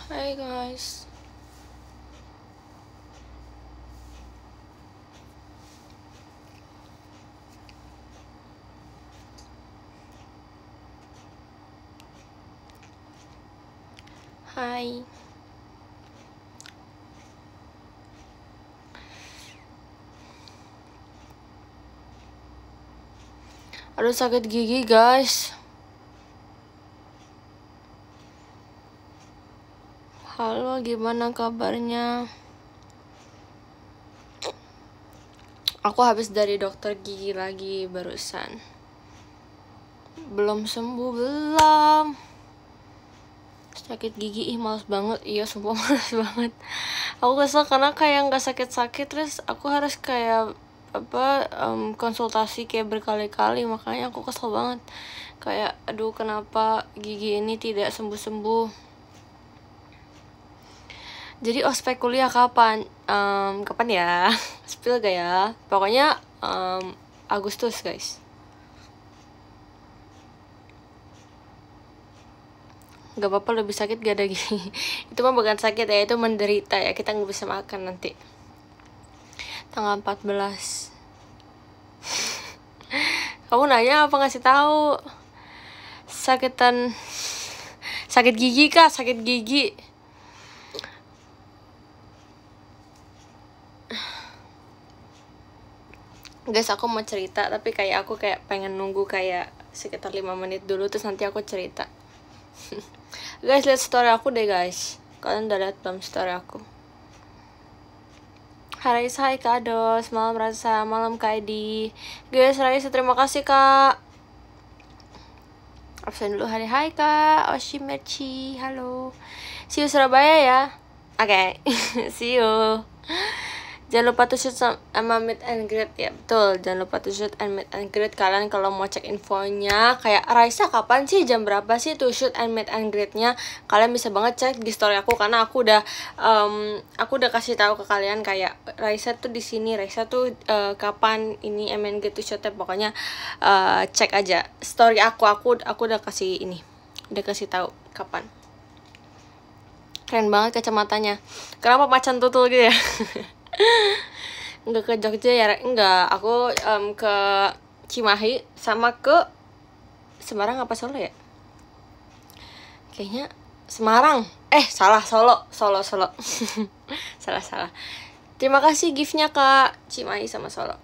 Hai guys. Hai. Aduh sakit gigi guys. Halo, gimana kabarnya? Aku habis dari dokter gigi lagi barusan. Belum sembuh, belum. Sakit gigi, males banget. Iya, sumpah males banget. Aku kesel karena kayak nggak sakit-sakit, terus aku harus kayak konsultasi kayak berkali-kali, makanya aku kesel banget. Kayak, aduh kenapa gigi ini tidak sembuh-sembuh. Jadi ospek kuliah kapan? Kapan ya? Spill gak ya? Pokoknya Agustus guys. Gak apa-apa, lebih sakit gak ada gigi. Itu mah bukan sakit ya, itu menderita ya. Kita gak bisa makan nanti tanggal 14. Kamu nanya apa ngasih tahu? Sakit gigi kah? Sakit gigi. Guys, aku mau cerita, tapi kayak aku pengen nunggu kayak sekitar 5 menit dulu, terus nanti aku cerita. Guys, lihat story aku deh guys. Kalian udah lihat belum story aku? Hai Raisa, hai Kak Dos, malam Rasa, malam Kak Edi. Guys, Raisa terima kasih Kak. Absen dulu, hai Kak Oshimerchi, halo. See you Surabaya ya. Oke, see you. Jangan lupa to shoot sama meet and greet. Ya betul, jangan lupa to shoot and meet and greet. Kalian kalau mau cek infonya kayak Raisa kapan sih, jam berapa sih to shoot and meet and greetnya, kalian bisa banget cek di story aku, karena aku udah kasih tahu ke kalian kayak Raisa tuh di sini, Raisa tuh kapan ini MNG to shootnya. Pokoknya cek aja story aku udah kasih ini, udah kasih tahu kapan. Keren banget kacamatanya. Kenapa macan tutul gitu ya? Enggak ke Jogja ya, enggak, aku ke Cimahi sama ke Semarang apa Solo ya, kayaknya Semarang, Solo salah. Terima kasih giftnya Kak, Cimahi sama Solo.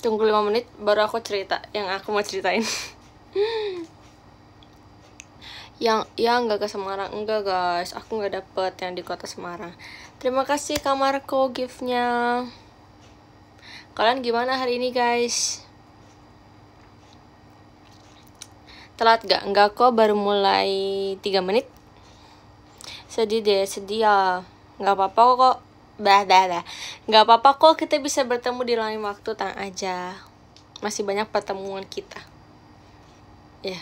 Tunggu 5 menit baru aku cerita yang aku mau ceritain. Yang enggak ke Semarang, enggak guys, aku nggak dapet yang di kota Semarang. Terima kasih Kak Marco giftnya. Kalian gimana hari ini guys? Telat gak? Enggak kok, baru mulai 3 menit. Sedih ya. Nggak apa-apa kok. Nggak apa-apa kok, kita bisa bertemu di lain waktu, tenang aja. Masih banyak pertemuan kita. Ya.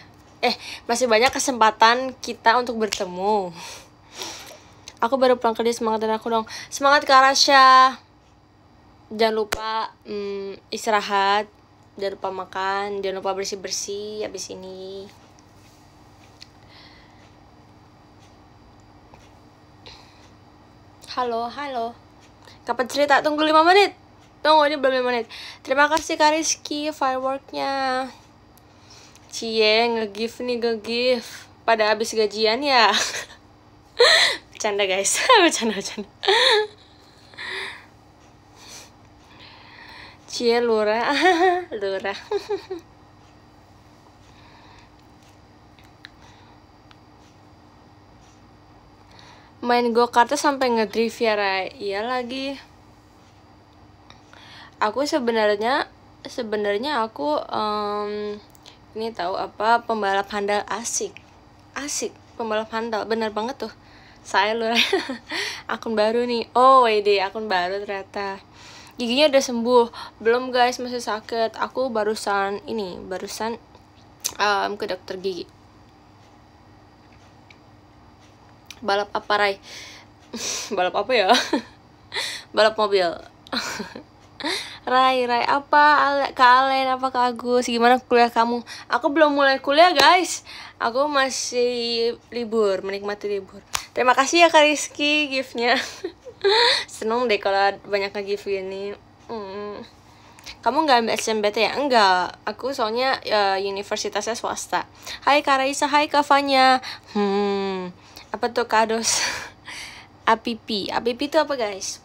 Masih banyak kesempatan kita untuk bertemu. Aku baru pulang kerja, semangatin aku dong. Semangat Kak Rasya. Jangan lupa istirahat, jangan lupa makan, jangan lupa bersih-bersih habis ini. Halo. Kapan cerita? Tunggu 5 menit. Tunggu, ini belum 5 menit. Terima kasih Kak Rizky fireworknya. Cie, nge-give pada habis gajian ya. Bercanda guys. Bercanda. Cie, lurah. Main go-kartnya sampai ngedrift ya, Ray. Iya lagi. Aku sebenarnya aku ini tahu apa, pembalap handal asik. Pembalap handal, bener banget tuh. Saya lu akun baru nih. Oh WD, akun baru ternyata. Giginya udah sembuh. Belum guys, masih sakit. Aku barusan ke dokter gigi. Balap apa Rai? Balap apa ya? Balap mobil. Rai apa? Kak Alen apa Kak Agus? Gimana kuliah kamu? Aku belum mulai kuliah guys. Aku masih libur, menikmati libur. Terima kasih ya Kak Rizky giftnya. Seneng deh kalau banyak nge-gift gini. Kamu nggak ambil SMBT ya? Enggak, aku soalnya universitasnya swasta. Hai Kak Raisa, hai Kak Fanya. Apa tuh Kados? APP itu apa guys?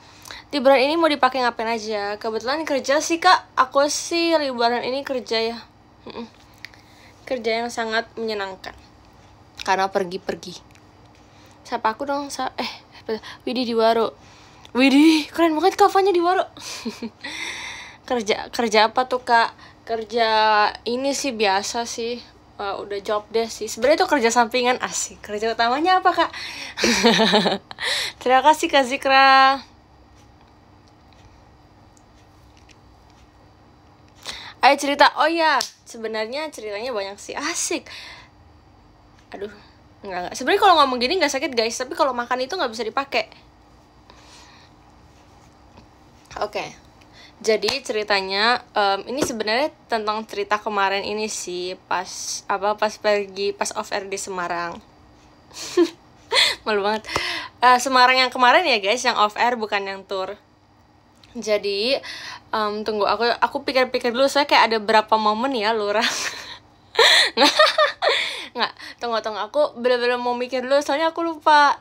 Liburan ini mau dipakai ngapain aja? Kebetulan kerja sih Kak. Aku sih liburan ini kerja ya. Kerja yang sangat menyenangkan. Karena pergi-pergi. Siapa aku dong? Widih di Waro. Widih, keren banget kafannya di Waro. kerja apa tuh Kak? Kerja ini sih biasa sih. Udah job desk sih. Sebenarnya itu kerja sampingan, asik. Kerja utamanya apa Kak? Terima kasih Kak Zikra. Ayo cerita. Oh ya, sebenarnya ceritanya banyak sih, asik. Aduh, enggak. Sebenarnya kalau ngomong gini nggak sakit guys, tapi kalau makan itu nggak bisa dipakai. Oke. Jadi ceritanya ini sebenarnya tentang cerita kemarin ini sih, pas off air di Semarang. Malu banget. Semarang yang kemarin ya guys, yang off air bukan yang tour. Jadi tunggu aku pikir-pikir dulu, saya kayak ada berapa momen ya lurah. Nggak, tunggu aku bener-bener mau mikir dulu soalnya aku lupa.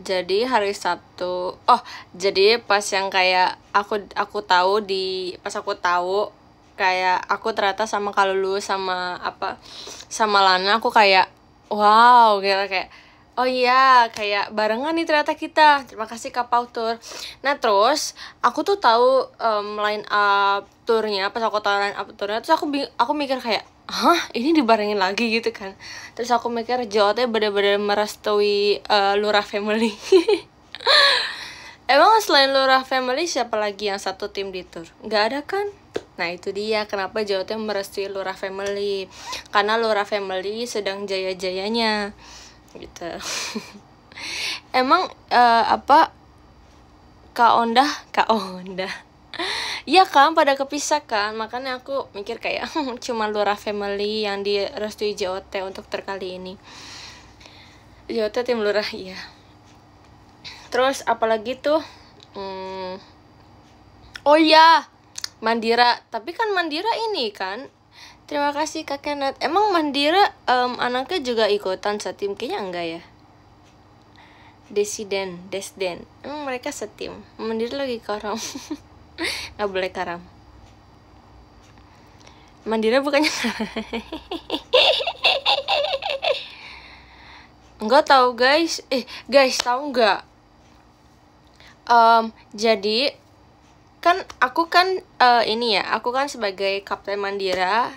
Jadi hari Sabtu, jadi pas yang kayak aku tahu kayak aku ternyata sama Kalulu sama Lana, aku kayak wow gitu, kayak oh iya, kayak barengan nih ternyata kita. Terima kasih Kak Pau Tour. Nah terus aku tuh tahu line up turnya, pas aku tahu line up turnya, terus aku mikir kayak ini dibarengin lagi gitu kan. Terus aku mikir Jawa bener-bener merestui Lurah Family. Emang selain Lurah Family siapa lagi yang satu tim di tour? Nggak ada kan? Nah itu dia kenapa Jawa merestui Lurah Family, karena Lurah Family sedang jaya-jayanya gitu. Emang Kak Onda iya kan, pada kepisah kan, makanya aku mikir kayak cuma Lurah Family yang direstui JOT untuk terkali ini. JOT tim Lurah, iya. Terus apalagi tuh oh iya, Mandira. Tapi kan Mandira ini kan, terima kasih Kak Kenneth. Emang Mandira anaknya juga ikutan setim? Kayaknya enggak ya. Desden, emang mereka setim? Mandira lagi karam. Nggak boleh karam. Mandira bukannya enggak tahu guys. Guys tahu nggak? Jadi kan aku kan aku kan sebagai kapten Mandira,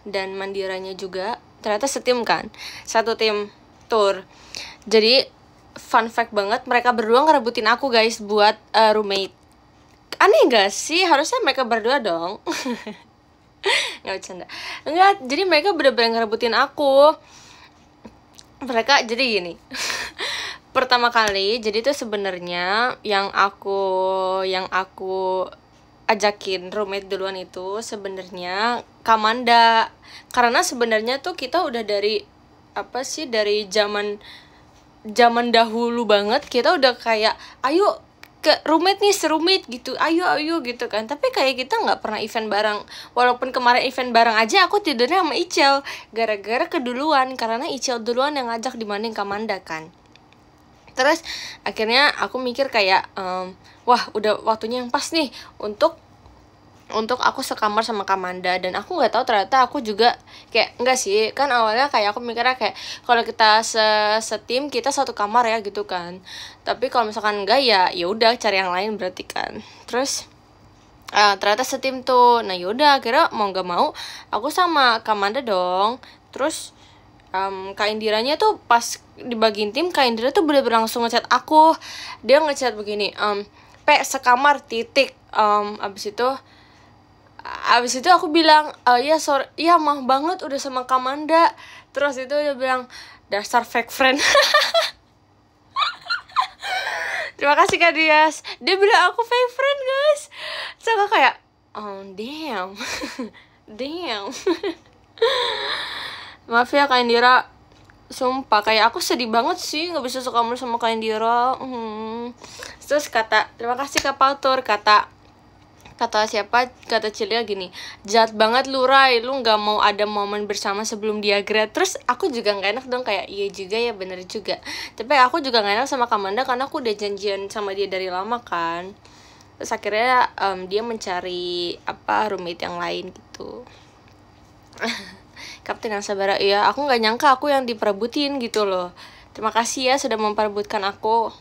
dan Mandiranya juga ternyata setim kan, satu tim tour. Jadi fun fact banget, mereka berdua ngerebutin aku guys buat roommate. Aneh gak sih? Harusnya mereka berdua dong. Nggak bercanda. Enggak, jadi mereka bener-bener ngerebutin aku. Mereka jadi gini. Pertama kali, jadi tuh sebenarnya yang aku ajakin roommate duluan itu sebenarnya Kamanda. Karena sebenarnya tuh kita udah dari dari zaman dahulu banget kita udah kayak ayo ke roommate nih, serumit gitu, ayo gitu kan. Tapi kayak kita nggak pernah event bareng. Walaupun kemarin event bareng aja aku tidurnya sama Icel gara-gara keduluan, karena Icel duluan yang ngajak dibanding Kamanda kan. Terus akhirnya aku mikir kayak wah udah waktunya yang pas nih untuk aku sekamar sama Kamanda. Dan aku nggak tahu ternyata aku juga kayak enggak sih, kan awalnya kayak aku mikirnya kayak kalau kita setim kita satu kamar ya gitu kan. Tapi kalau misalkan enggak ya udah cari yang lain berarti kan. Terus Ternyata setim tuh. Nah yaudah, akhirnya mau nggak mau aku sama Kamanda dong. Terus Kak Indiranya tuh pas dibagiin tim, Kak Indira tuh bener-bener langsung ngechat aku. Dia ngechat begini, sekamar titik. Abis itu aku bilang, ya sorry, ya maaf banget udah sama Kamanda. Terus itu dia bilang, dasar fake friend. Terima kasih Kak Dias. Dia bilang aku fake friend guys. Terus aku kayak, oh damn. Damn. Maaf ya Kak Indira. Sumpah kayak aku sedih banget sih gak bisa sekamar sama Kak Indira. Terus terima kasih Kak Pautur. Kata Cilia gini, jahat banget lu Rai, lu gak mau ada momen bersama sebelum dia grad. Terus aku juga gak enak dong, kayak iya juga ya, bener juga. Tapi aku juga gak enak sama Kamanda karena aku udah janjian sama dia dari lama kan. Terus akhirnya dia mencari roommate yang lain gitu. Kapten yang sabar ya, aku gak nyangka aku yang diperebutin gitu loh. Terima kasih ya sudah memperebutkan aku.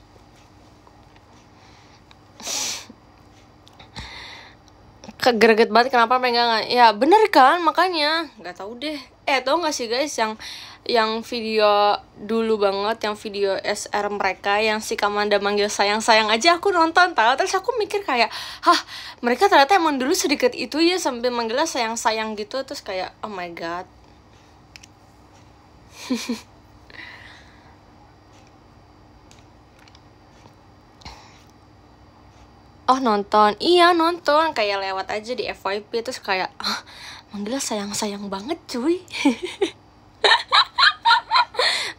Greget banget kenapa pegangan. Ya bener kan, makanya nggak tahu deh. Tau nggak sih guys yang video dulu banget, yang video SR mereka yang si Kamanda manggil sayang aja aku nonton tahu. Terus aku mikir kayak, mereka ternyata emang dulu sedikit itu ya sampai manggilnya sayang gitu. Terus kayak oh my god. Oh nonton, iya nonton, kayak lewat aja di FYP. Terus kayak manggilnya sayang banget cuy.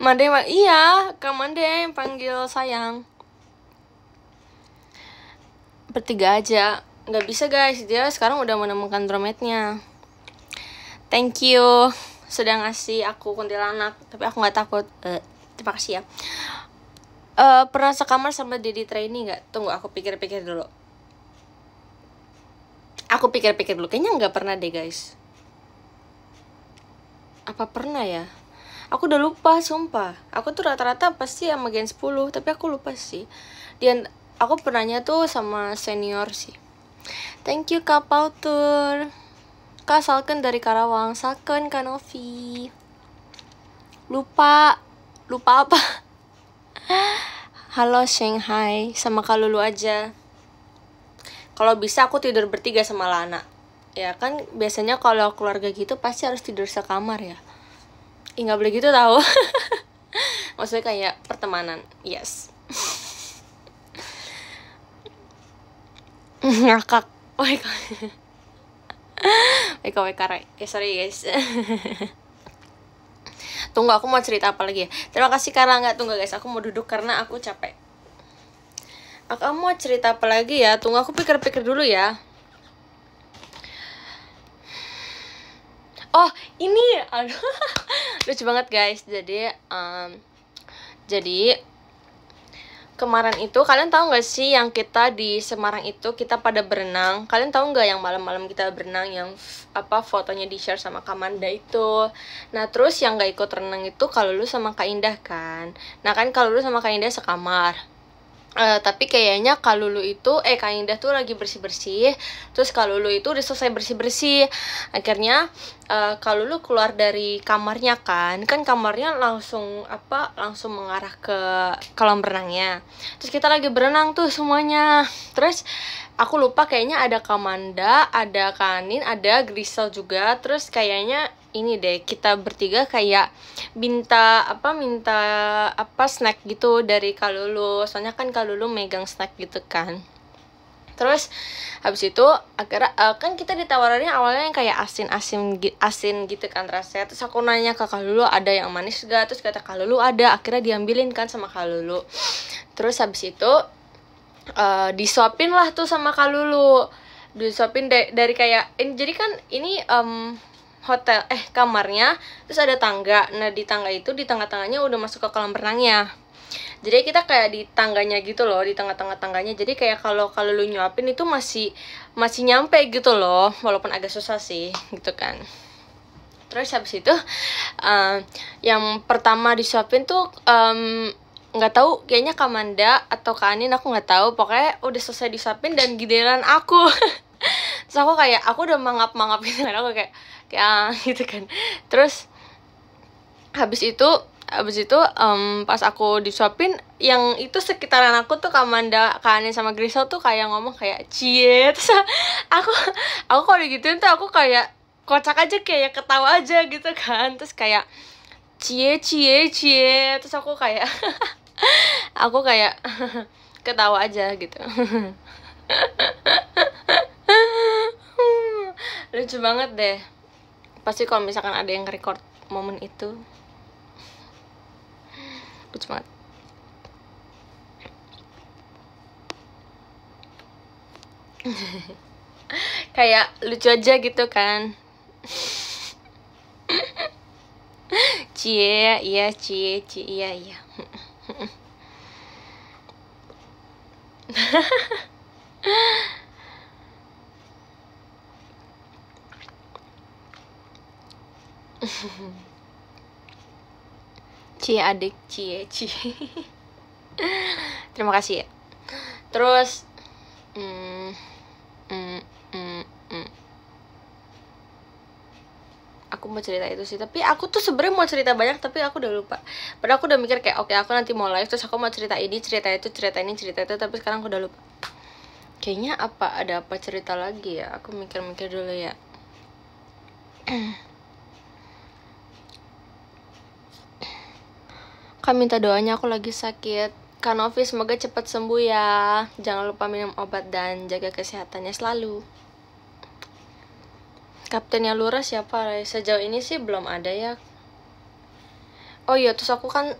Mande iya, Kak Mande yang panggil sayang. Bertiga aja, nggak bisa guys, dia sekarang udah menemukan drummetnya. Thank you sudah ngasih aku kuntilanak, tapi aku nggak takut. Terima kasih ya. Pernah sekamar sama Dedi Trainee nggak? Tunggu aku pikir-pikir dulu. Kayaknya nggak pernah deh guys. Apa pernah ya? Aku udah lupa sumpah. Aku tuh rata-rata pasti sama Gen 10, tapi aku lupa sih. Dan aku pernahnya tuh sama senior sih. Thank you Kak Pautur. Kak Salken dari Karawang. Salken Kak Novi. Lupa apa? Halo Shanghai, sama Kak Lulu aja. Kalau bisa aku tidur bertiga sama Lana. Ya kan biasanya kalau keluarga gitu pasti harus tidur sekamar ya. Nggak boleh gitu tahu. Maksudnya kayak pertemanan. Yes. Ngakak. WK Rai. Sorry guys. Tunggu aku mau cerita apa lagi ya. Terima kasih karena nggak tunggu guys. Aku mau duduk karena aku capek. Aku mau cerita apa lagi ya. Tunggu aku pikir-pikir dulu ya. Oh ini aduh. Lucu banget guys. Jadi kemarin itu kalian tahu nggak sih yang kita di Semarang itu kita pada berenang. Kalian tahu nggak yang malam-malam kita berenang yang fotonya di share sama Kamanda itu. Nah terus yang nggak ikut renang itu Kak Lulu sama Kak Indah kan. Nah kan Kak Lulu sama Kak Indah sekamar. Tapi kayaknya Kak Lulu itu Kak Indah tuh lagi bersih-bersih. Terus Kak Lulu itu udah selesai bersih-bersih. Akhirnya Kak Lulu keluar dari kamarnya kan kamarnya langsung mengarah ke kolam renangnya. Terus kita lagi berenang tuh semuanya. Terus aku lupa kayaknya ada Kamanda, ada Kanin, ada Grisel juga. Terus kayaknya ini deh kita bertiga kayak minta snack gitu dari Kak Lulu. Soalnya kan Kak Lulu megang snack gitu kan. Terus habis itu akhirnya kan kita ditawarannya awalnya yang kayak asin gitu kan rasanya. Terus aku nanya ke Kak Lulu ada yang manis gak? Terus kata Kak Lulu ada. Akhirnya diambilin kan sama Kak Lulu. Terus habis itu disuapin lah tuh sama Kak Lulu. Disuapin dari kayak jadi kan ini hotel kamarnya, terus ada tangga. Nah di tangga itu di tengah-tengahnya udah masuk ke kolam renangnya. Jadi kita kayak di tangganya gitu loh, di tengah-tengah tangganya. Jadi kayak kalau lu nyuapin itu masih nyampe gitu loh, walaupun agak susah sih gitu kan. Terus habis itu yang pertama disuapin tuh nggak tahu kayaknya Kamanda atau Kak Anin, aku nggak tahu. Pokoknya udah selesai disuapin dan giliran aku. Terus aku udah mangap-mangap gitu kan, aku kayak gitu kan. Terus habis itu pas aku disuapin, yang itu sekitaran aku tuh Kamanda, Kak sama Grisel tuh kayak ngomong kayak cie. Terus aku kalau digituin tuh aku kayak kocak aja, kayak ketawa aja gitu kan. Terus kayak cie. Terus aku kayak ketawa aja gitu. Lucu banget deh. Pasti kalau misalkan ada yang record momen itu, lucu banget. Kayak lucu aja gitu kan. Cie, iya. Cie adik, cie. Terima kasih ya. Terus aku mau cerita itu sih, tapi aku tuh sebenarnya mau cerita banyak tapi aku udah lupa. Padahal aku udah mikir kayak oke, aku nanti mau live terus aku mau cerita ini, cerita itu, tapi sekarang aku udah lupa. Kayaknya ada apa cerita lagi ya? Aku mikir-mikir dulu ya. Kak minta doanya, aku lagi sakit. Kak Novi semoga cepat sembuh ya. Jangan lupa minum obat dan jaga kesehatannya selalu. Kaptennya Lura siapa? Sejauh ini sih belum ada ya. Oh iya, terus aku kan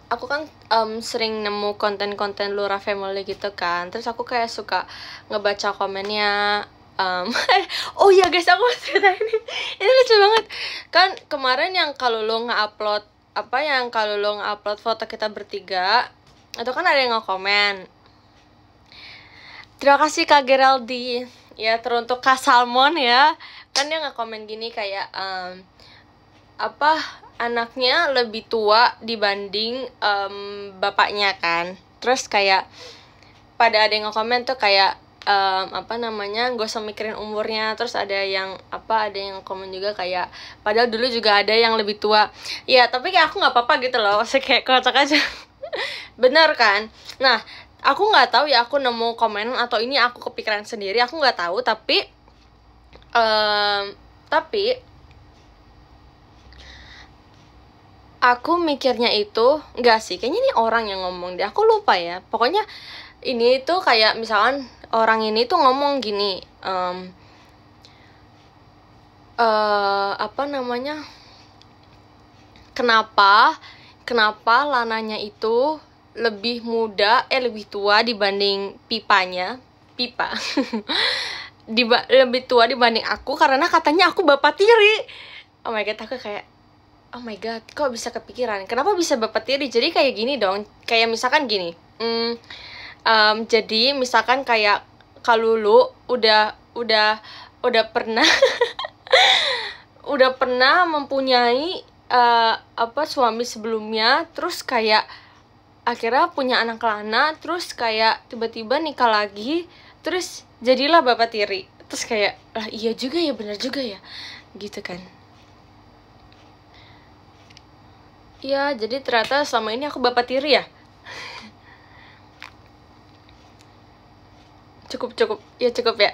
sering nemu konten-konten Lura Family gitu kan. Terus aku kayak suka ngebaca komennya. Oh iya guys, aku mau cerita ini. Ini lucu banget. Kan kemarin yang kalau lo nge-upload foto kita bertiga, itu kan ada yang nge-komen. Terima kasih Kak Geraldi. Ya, teruntuk Kak Salmon ya. Kan dia nge-komen gini kayak anaknya lebih tua dibanding bapaknya kan. Terus kayak pada ada yang nge-komen tuh kayak gak usah mikirin umurnya. Terus ada yang komen juga kayak padahal dulu juga ada yang lebih tua. Ya tapi kayak aku nggak apa-apa gitu loh, masih kayak kocak aja. Bener kan? Nah, aku nggak tahu ya, aku nemu komen atau ini aku kepikiran sendiri, aku nggak tahu. Tapi aku mikirnya itu enggak sih, kayaknya ini orang yang ngomong deh, aku lupa ya. Pokoknya ini tuh kayak misalkan orang ini tuh ngomong gini, kenapa Lananya itu lebih tua dibanding pipa lebih tua dibanding aku karena katanya aku bapak tiri. Oh my god, aku kayak oh my god, kok bisa kepikiran? Kenapa bisa bapak tiri? Jadi kayak gini dong, kayak misalkan gini, jadi misalkan kayak kalau lu udah pernah udah pernah mempunyai suami sebelumnya, terus kayak akhirnya punya anak lana, terus kayak tiba-tiba nikah lagi, terus jadilah bapak tiri. Terus kayak iya juga ya, benar juga ya, gitu kan. Iya, jadi ternyata selama ini aku bapak tiri ya. cukup ya.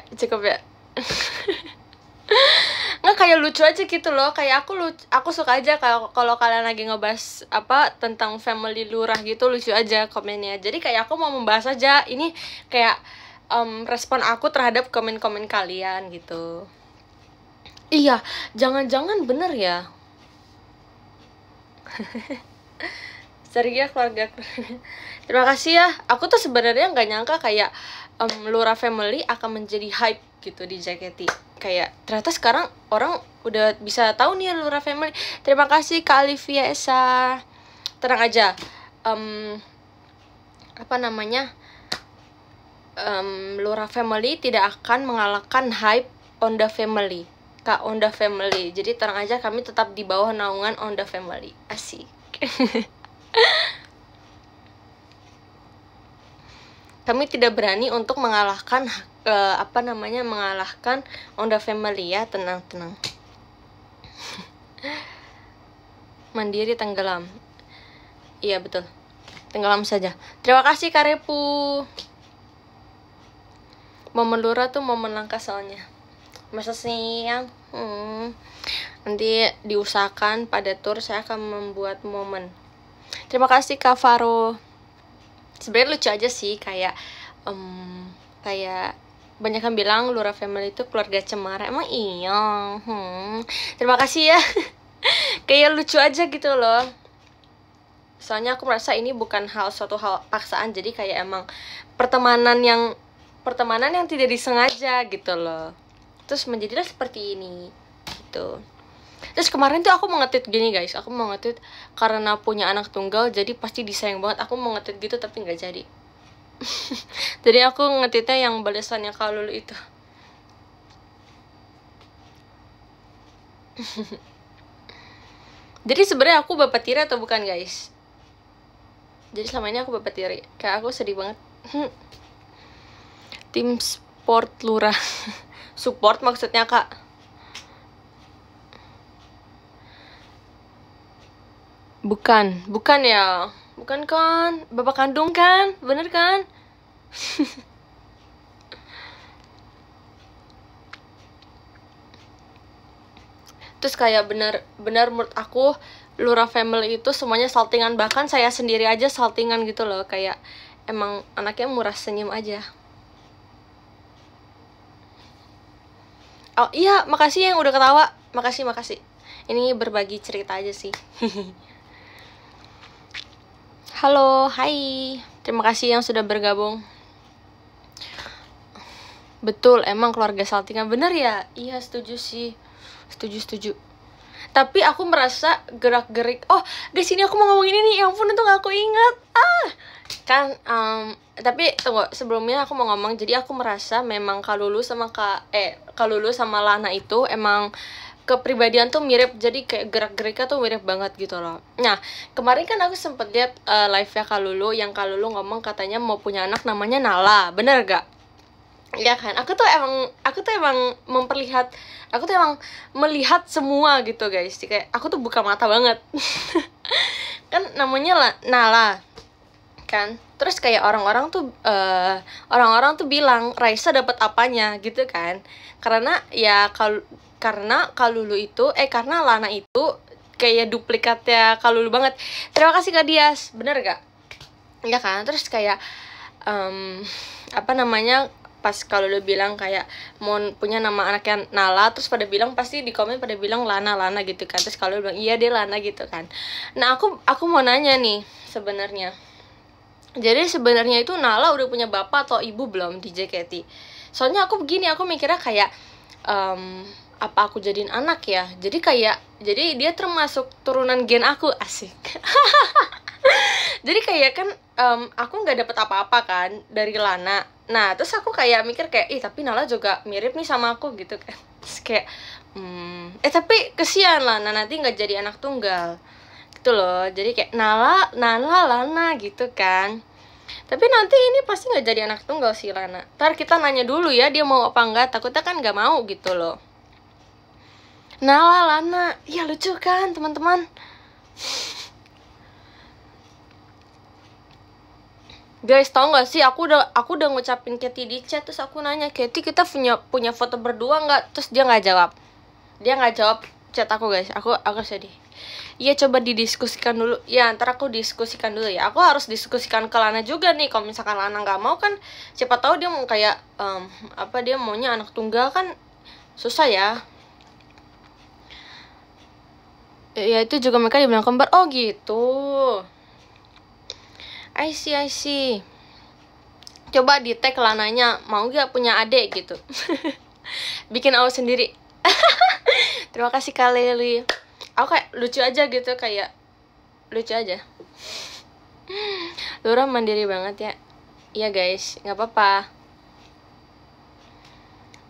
Nggak, kayak lucu aja gitu loh, kayak aku suka aja kalau kalian lagi ngebahas tentang family Lurah gitu, lucu aja komennya. Jadi kayak aku mau membahas aja ini, kayak respon aku terhadap komen-komen kalian gitu. Iya, jangan-jangan bener ya. Ceria keluarga. Terima kasih ya. Aku tuh sebenarnya nggak nyangka kayak Lura Family akan menjadi hype gitu di JKT. Kayak ternyata sekarang orang udah bisa tahu nih Lura Family. Terima kasih Kak Olivia Esa. Tenang aja. Lura Family tidak akan mengalahkan hype Onda Family. Kak Onda Family. Jadi tenang aja, kami tetap di bawah naungan Onda Family. Asik. kami tidak berani untuk mengalahkan mengalahkan Onda Family ya. Tenang. Mandiri tenggelam. Iya betul, tenggelam saja. Terima kasih Karepu. Momen Lura tuh momen langka soalnya. Masa sih yang nanti diusahakan pada tour saya akan membuat momen. Terima kasih Kak Faro. Sebenarnya lucu aja sih, kayak banyak yang bilang Lura Family itu keluarga cemara. Emang iya. Terima kasih ya. Kayak lucu aja gitu loh. Soalnya aku merasa ini bukan suatu hal paksaan, jadi kayak emang pertemanan yang tidak disengaja gitu loh. Terus menjadilah seperti ini gitu. Terus kemarin tuh aku mau nge-tweet gini guys, aku mau nge-tweet karena punya anak tunggal jadi pasti disayang banget. Aku mau nge-tweet gitu tapi nggak jadi. Jadi aku nge-tweetnya yang balasannya Kak Lulu itu. Jadi sebenarnya aku bapak tiri atau bukan guys? Jadi selama ini aku bapak tiri. Kayak aku sedih banget. Tim sport Lura. Support maksudnya Kak. Bukan ya. Bukan kan? Bapak kandung kan? Bener kan? Terus kayak benar menurut aku Lura Family itu semuanya saltingan, bahkan saya sendiri aja saltingan gitu loh, kayak emang anaknya murah senyum aja. Oh iya, makasih yang udah ketawa, makasih. Ini berbagi cerita aja sih. Halo, hai, terima kasih yang sudah bergabung. Betul, emang keluarga saltingan, bener ya? Iya, setuju sih. Setuju. Tapi aku merasa gerak-gerik. Oh, guys, ini aku mau ngomongin ini. Ya ampun, untung aku ingat. Tapi tunggu, sebelumnya aku mau ngomong. Jadi aku merasa memang Kak Lulu sama Lana itu emang kepribadian tuh mirip. Jadi kayak gerak-geriknya tuh mirip banget gitu loh. Nah, kemarin kan aku sempet lihat live-nya Kak Lulu, yang Kak Lulu ngomong katanya mau punya anak namanya Nala. Bener gak? Ya kan, aku tuh emang melihat semua gitu guys, kayak aku tuh buka mata banget. Kan namanya Nala kan, terus kayak orang-orang tuh bilang Raisa dapat apanya gitu kan, karena Lana itu kayak duplikatnya Kak Lulu banget. Terima kasih Kak Dias, bener gak? Ya kan, terus kayak pas kalau lu bilang kayak mau punya nama anaknya Nala, terus pada bilang, pasti di komen pada bilang Lana gitu kan. Terus kalau bilang iya dia Lana gitu kan. Nah, aku mau nanya nih sebenarnya. Jadi sebenarnya itu Nala udah punya bapak atau ibu belum di JKT? Soalnya aku mikirnya kayak apa aku jadiin anak ya? Jadi dia termasuk turunan gen aku, asik. Jadi kayak kan aku nggak dapet apa-apa kan dari Lana. Nah, terus aku kayak mikir kayak, tapi Nala juga mirip nih sama aku gitu kan. Terus kayak tapi kesian Lana nanti nggak jadi anak tunggal gitu loh. Jadi kayak Lana gitu kan. Tapi nanti ini pasti nggak jadi anak tunggal sih Lana. Ntar kita nanya dulu ya dia mau apa enggak, takutnya kan nggak mau gitu loh. Lana, iya lucu kan teman-teman. Guys, tau gak sih, aku udah ngucapin Katy di chat, terus aku nanya, Katy kita punya foto berdua nggak? Terus dia nggak jawab chat aku guys. Aku sedih. Iya, coba didiskusikan dulu. Ya, ntar aku diskusikan dulu ya. Aku harus diskusikan ke Lana juga nih. Kalau misalkan Lana nggak mau kan, siapa tahu dia mau kayak dia maunya anak tunggal kan susah ya. Ya itu juga mereka dibilang kembar. Oh gitu. I see. Coba di tag Lananya, mau gak punya adik gitu. Bikin aku sendiri. Terima kasih Kak Leli. Aku kayak lucu aja gitu, kayak lucu aja. Lura mandiri banget ya. Iya guys, gak apa-apa.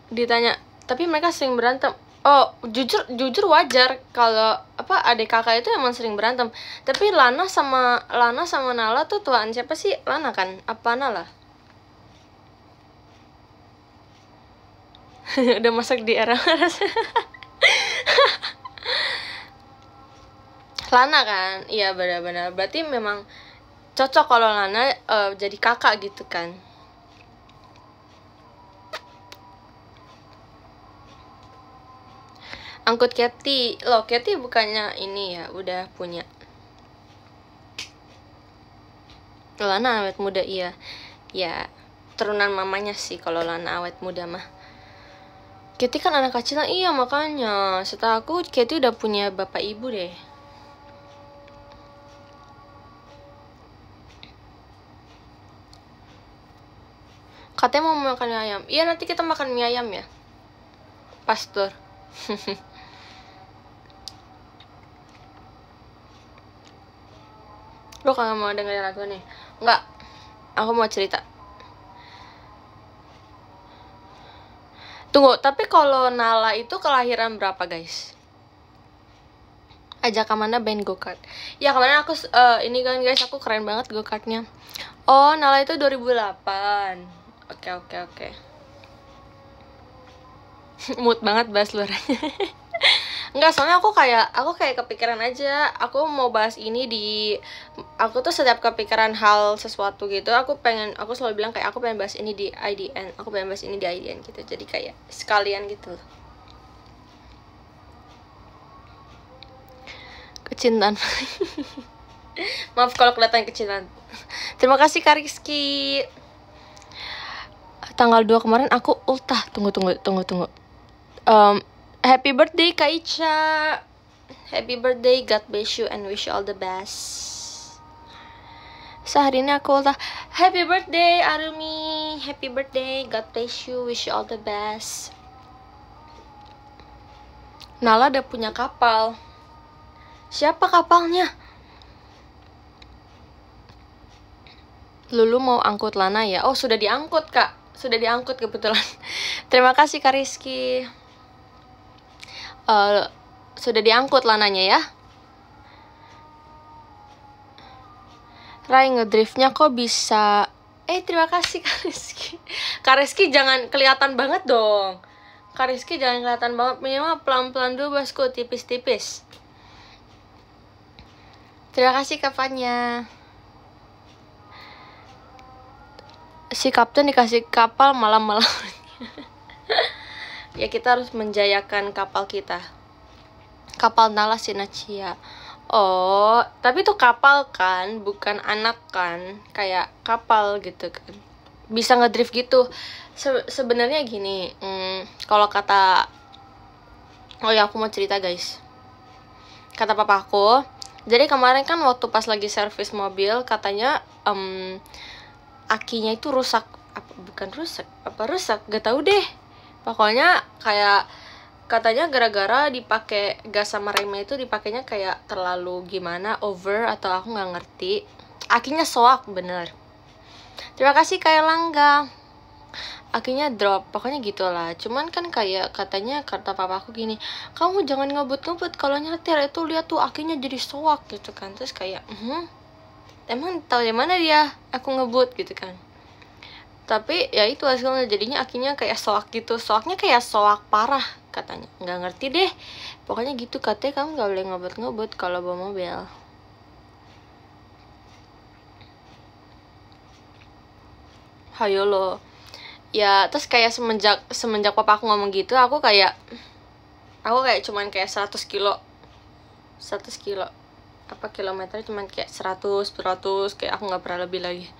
Ditanya, tapi mereka sering berantem. Oh, jujur wajar kalau adik kakak itu emang sering berantem. Tapi Lana sama Nala tuh tuaan siapa sih? Lana kan? Apa Nala? Udah masuk di era Lana kan? Iya benar-benar. Berarti memang cocok kalau Lana jadi kakak gitu kan. Angkut Katy. Loh, Katy bukannya ini ya, udah punya. Lana awet muda, iya. Ya, turunan mamanya sih kalau Lana awet muda mah. Katy kan anak kecil, iya makanya. Setelah aku, Katy udah punya bapak ibu deh. Katanya mau makan mie ayam. Iya, nanti kita makan mie ayam ya, Pastor. Lo kangen mau dengerin lagu nih? Enggak, aku mau cerita. Tunggu, tapi kalau Nala itu kelahiran berapa guys? Ajak kemana band go-kart? Ya kemarin aku, ini kan guys, aku keren banget go-kartnya. Oh, Nala itu 2008. Oke. Mood banget bahas luarnya. Enggak, soalnya aku kayak kepikiran aja. Aku mau bahas ini aku tuh setiap kepikiran hal sesuatu gitu, aku selalu bilang kayak aku pengen bahas ini di IDN. Aku pengen bahas ini di IDN gitu. Jadi kayak sekalian gitu. Kecintaan. Maaf kalau kelihatan kecintaan. Terima kasih Kak Rizky. Tanggal 2 kemarin aku ultah. Tunggu. Happy birthday Kak Ica. Happy birthday, God bless you and wish you all the best. Sehari ini aku ultah. Happy birthday Arumi. Happy birthday, God bless you, wish you all the best. Nala udah punya kapal. Siapa kapalnya? Lulu mau angkut Lana ya? Oh, sudah diangkut Kak. Sudah diangkut kebetulan. Terima kasih Kak Rizky. Sudah diangkut Lananya ya. Rai ngedriftnya kok bisa. Terima kasih Kak Rizky. Kak Rizky jangan kelihatan banget dong. Kak Rizky jangan kelihatan banget. Minimal pelan-pelan dulu bosku, tipis-tipis. Terima kasih Kak-nya. Si kapten dikasih kapal malam-malam. Ya kita harus menjayakan kapal kita. Kapal Nala Sinachia. Oh, tapi itu kapal kan, bukan anak kan. Kayak kapal gitu kan. Bisa ngedrift gitu. Sebenarnya gini, kalau kata, oh ya aku mau cerita guys. Kata papaku, jadi kemarin kan waktu pas lagi servis mobil, katanya akinya itu rusak. Rusak, gak tahu deh. Pokoknya kayak katanya gara-gara dipakai gas sama remnya itu dipakainya kayak terlalu gimana, over atau aku nggak ngerti. Akinya soak bener. Terima kasih kayak Langga. Akinya drop, pokoknya gitulah. Cuman kan kayak katanya kata papaku gini, kamu jangan ngebut-ngebut kalau nyetir, itu lihat tuh akinya jadi soak gitu kan. Terus kayak emang tahu yang mana dia aku ngebut gitu kan. Tapi ya itu hasilnya, jadinya akinya kayak soak gitu. Soaknya kayak soak parah katanya. Nggak ngerti deh. Pokoknya gitu katanya, kamu nggak boleh ngebut-ngebut kalau bawa mobil. Hayo lo. Ya terus kayak semenjak papa aku ngomong gitu, aku kayak cuman kayak 100 kilo apa kilometer, cuman kayak 100 kayak aku nggak pernah lebih lagi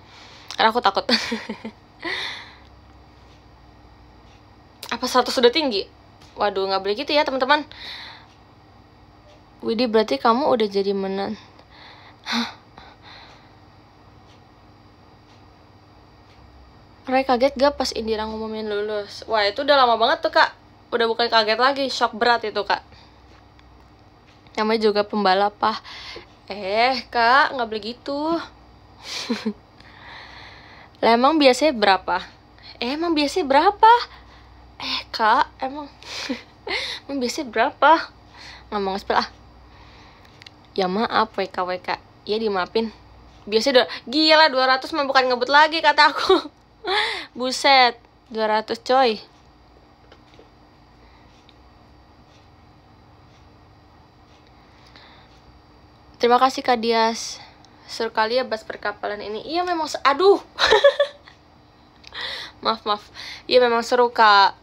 karena aku takut. Apa 100 sudah tinggi? Waduh, nggak boleh gitu ya teman-teman. Widih, berarti kamu udah jadi menan. Ray kaget gak pas Indira ngumumin lulus? Wah, itu udah lama banget tuh Kak. Udah bukan kaget lagi, shock berat itu Kak. Namanya juga pembalap Kak, nggak boleh gitu. Lah emang biasanya berapa? Kak, emang biasanya berapa? Ngomong spell ah. Ya maaf WK. Ya dimaafin. Biasanya gila 200 mah bukan ngebut lagi kata aku. Buset, 200 coy. Terima kasih Kak Dias. Seru kali ya bahas perkapalan ini. Iya memang aduh. Maaf. Iya memang seru Kak.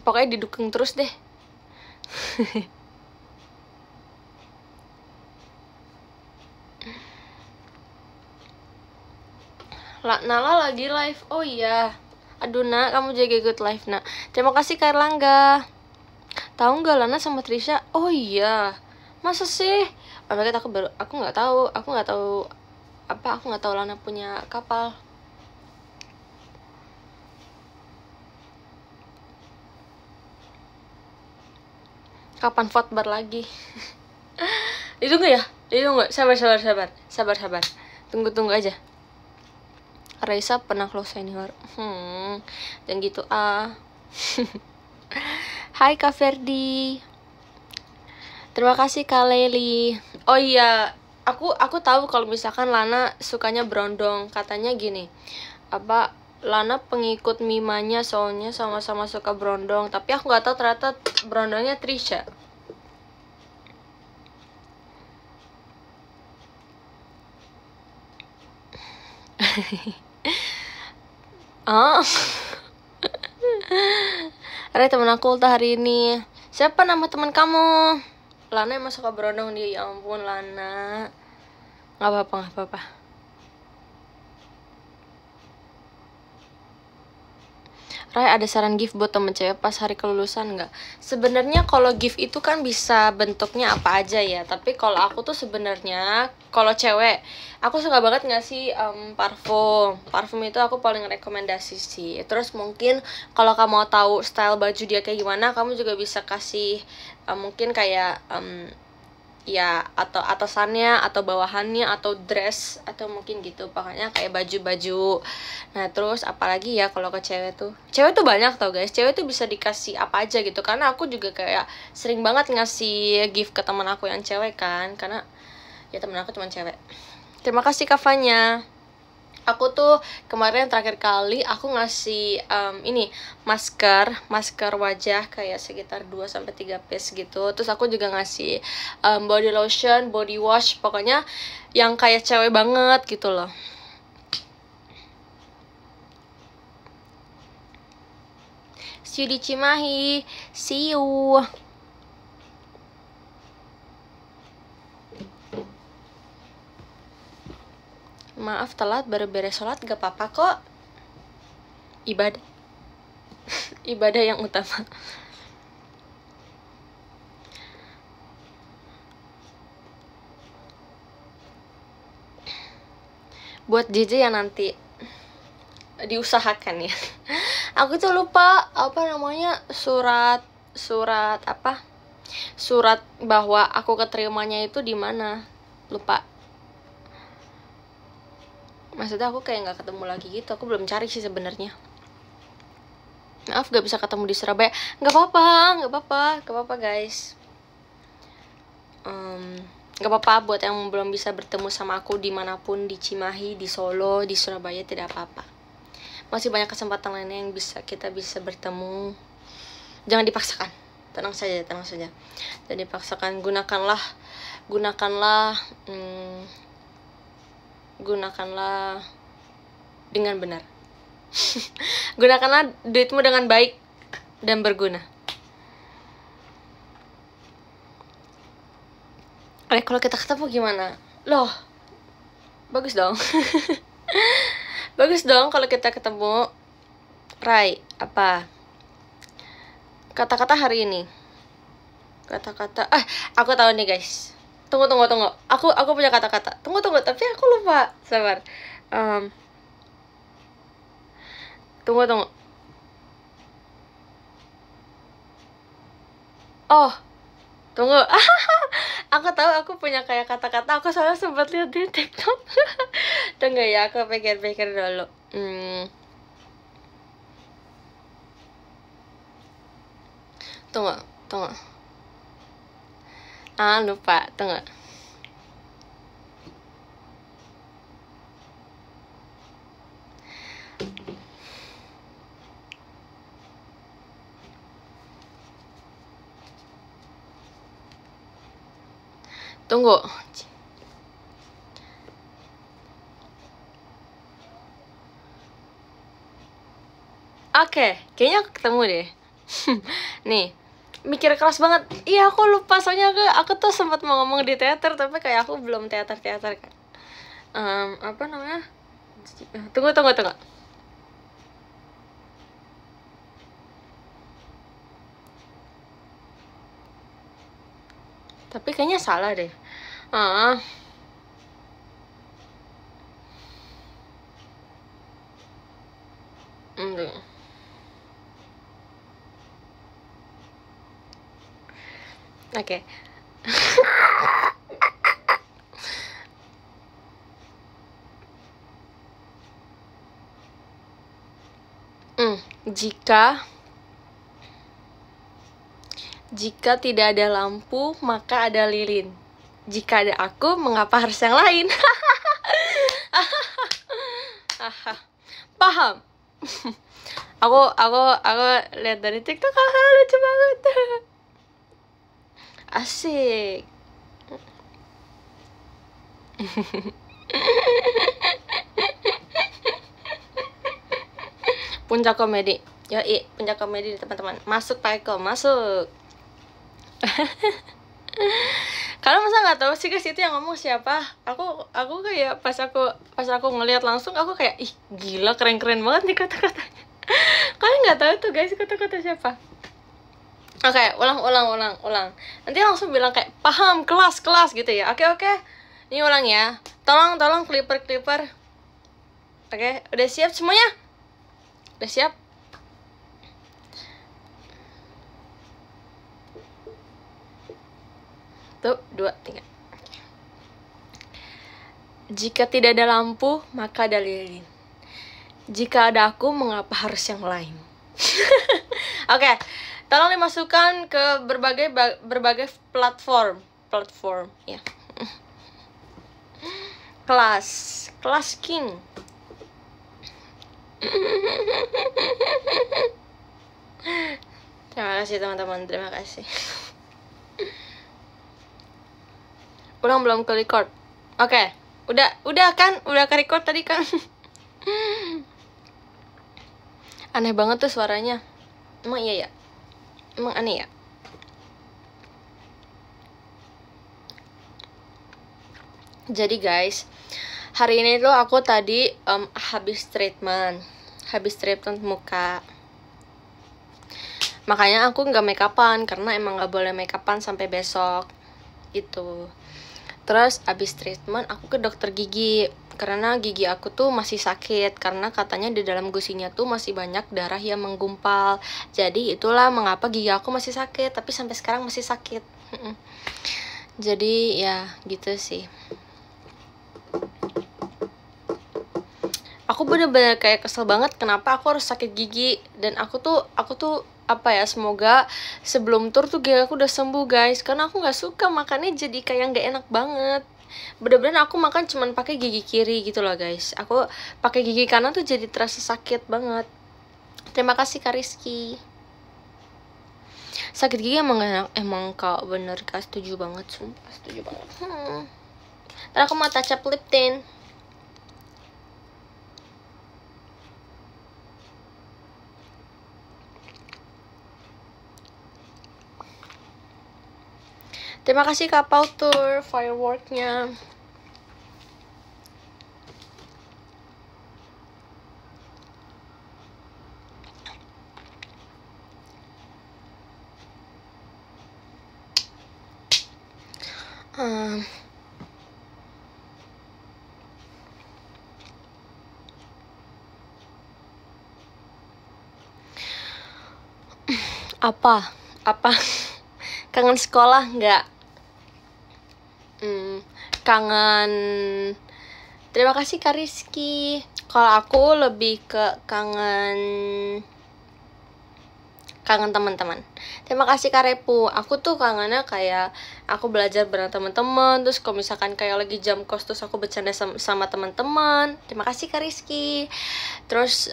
Pokoknya didukung terus deh. Nala lagi live. Oh iya. Aduh nak, kamu jaga ikut live nak. Terima kasih Kak Erlangga. Tahu nggak Lana sama Trisha? Oh iya. Masa sih? Oh my God, aku nggak tahu aku nggak tahu Lana punya kapal. Kapan vote lagi? Ditunggu ya, sabar. Tunggu aja. Raisa pernah close senior. Dan gitu Hai Kak Ferdi. Terima kasih Kak Leli. Oh iya, aku tahu kalau misalkan Lana sukanya berondong. Katanya gini, apa Lana pengikut Mimanya soalnya sama-sama suka berondong. Tapi aku nggak tahu ternyata berondongnya Trisha. Oh. Ada temen aku ultah hari ini. Siapa nama teman kamu? Lana emang suka berondong dia. Ya ampun Lana. Gak apa-apa. Rai, ada saran gift buat temen cewek pas hari kelulusan nggak? Sebenarnya kalau gift itu kan bisa bentuknya apa aja ya. Tapi kalau aku tuh sebenarnya kalau cewek, aku suka banget ngasih parfum. Parfum itu aku paling rekomendasi sih. Terus mungkin kalau kamu mau tahu style baju dia kayak gimana, kamu juga bisa kasih mungkin kayak ya atau atasannya atau bawahannya atau dress atau mungkin gitu, pokoknya kayak baju-baju. Nah terus apalagi ya kalau ke cewek tuh banyak tau guys, cewek tuh bisa dikasih apa aja gitu, karena aku juga kayak sering banget ngasih gift ke teman aku yang cewek kan, karena ya temen aku cuma cewek. Terima kasih Kavanya. Aku tuh kemarin terakhir kali aku ngasih ini masker wajah kayak sekitar 2-3 piece gitu. Terus aku juga ngasih body lotion, body wash, pokoknya yang kayak cewek banget gitu loh. See you di Cimahi. See you. Maaf telat, baru beres sholat, gak apa-apa kok. Ibadah ibadah yang utama. Buat JJ yang nanti diusahakan ya. Aku tuh lupa apa namanya, surat bahwa aku keterimanya itu di mana, lupa. Maksudnya aku kayak nggak ketemu lagi gitu, aku belum cari sih sebenarnya. Maaf gak bisa ketemu di Surabaya. Nggak apa-apa guys. Nggak apa-apa buat yang belum bisa bertemu sama aku dimanapun, di Cimahi, di Solo, di Surabaya, tidak apa-apa. Masih banyak kesempatan lainnya yang kita bisa bertemu. Jangan dipaksakan, tenang saja. Jangan dipaksakan, gunakanlah dengan benar. Gunakanlah duitmu dengan baik dan berguna. Kalau kita ketemu gimana? Loh, bagus dong. Bagus dong kalau kita ketemu. Rai, apa? Kata-kata hari ini. Aku tahu nih guys. Tunggu. Aku punya kata-kata. Tunggu, tapi aku lupa. Sabar. Tunggu. Oh, tunggu. Aku tahu, aku punya kayak kata-kata. Aku soalnya sempat lihat di TikTok. Tunggu ya, aku pikir-pikir dulu. Tunggu. Lupa. Tunggu. Tunggu. Oke, kayaknya aku ketemu deh. Nih, mikir keras banget. Iya, aku lupa soalnya aku tuh sempat mau ngomong di teater tapi kayak aku belum teater kan. Apa namanya? Tunggu. Tapi kayaknya salah deh. Ah. Oke. Jika tidak ada lampu, maka ada lilin. Jika ada aku, mengapa harus yang lain? Paham? aku lihat dari TikTok, lucu banget. Asik. Puncak komedi. Yoi, puncak komedi teman-teman. Masuk Pak Eko, masuk. Kalau masa nggak tahu sih guys itu yang ngomong siapa? Aku kayak pas aku ngelihat langsung aku kayak ih gila keren banget nih kata-katanya. Kalian nggak tahu tuh guys kata-kata siapa? Oke, ulang. Nanti langsung bilang kayak paham kelas gitu ya. Oke. Ini ulang ya. Tolong clipper. Oke, udah siap semuanya? Udah siap? Tuh, 2, 3. Jika tidak ada lampu, maka ada lilin. Jika ada aku, mengapa harus yang lain? Oke, tolong dimasukkan ke berbagai platform ya. Kelas king. Terima kasih teman-teman, terima kasih. Ulang belum ke record. Oke, udah kan? Udah ke record tadi kan? Aneh banget tuh suaranya. Emang iya ya? Emang aneh ya? Jadi guys, hari ini tuh aku tadi habis treatment muka. Makanya aku nggak make upan karena emang nggak boleh make upan sampai besok gitu. Terus abis treatment aku ke dokter gigi karena gigi aku tuh masih sakit karena katanya di dalam gusinya tuh masih banyak darah yang menggumpal. Jadi itulah mengapa gigi aku masih sakit tapi sampai sekarang masih sakit. Jadi ya gitu sih. Aku bener-bener kayak kesel banget kenapa aku harus sakit gigi dan aku tuh apa ya, semoga sebelum tur tuh gigi aku udah sembuh guys karena aku nggak suka makannya jadi kayak nggak enak banget. Bener-bener aku makan cuman pakai gigi kiri gitu loh guys. Aku pakai gigi kanan tuh jadi terasa sakit banget. Terima kasih Kak Rizky. Sakit gigi emang gak enak, emang Kak bener Kak, setuju banget, sumpah setuju banget. Ntar aku mau touch up lip tint. Terima kasih Kak Pautur fireworknya. Apa? Kangen sekolah nggak? Kangen. Terima kasih Kak Rizky. Kalau aku lebih ke kangen teman-teman. Terima kasih Kak Repu. Aku tuh kangennya kayak aku belajar bareng teman-teman. Terus kalau misalkan kayak lagi jam kos terus aku bercanda sama teman-teman. Terima kasih Kak Rizky. Terus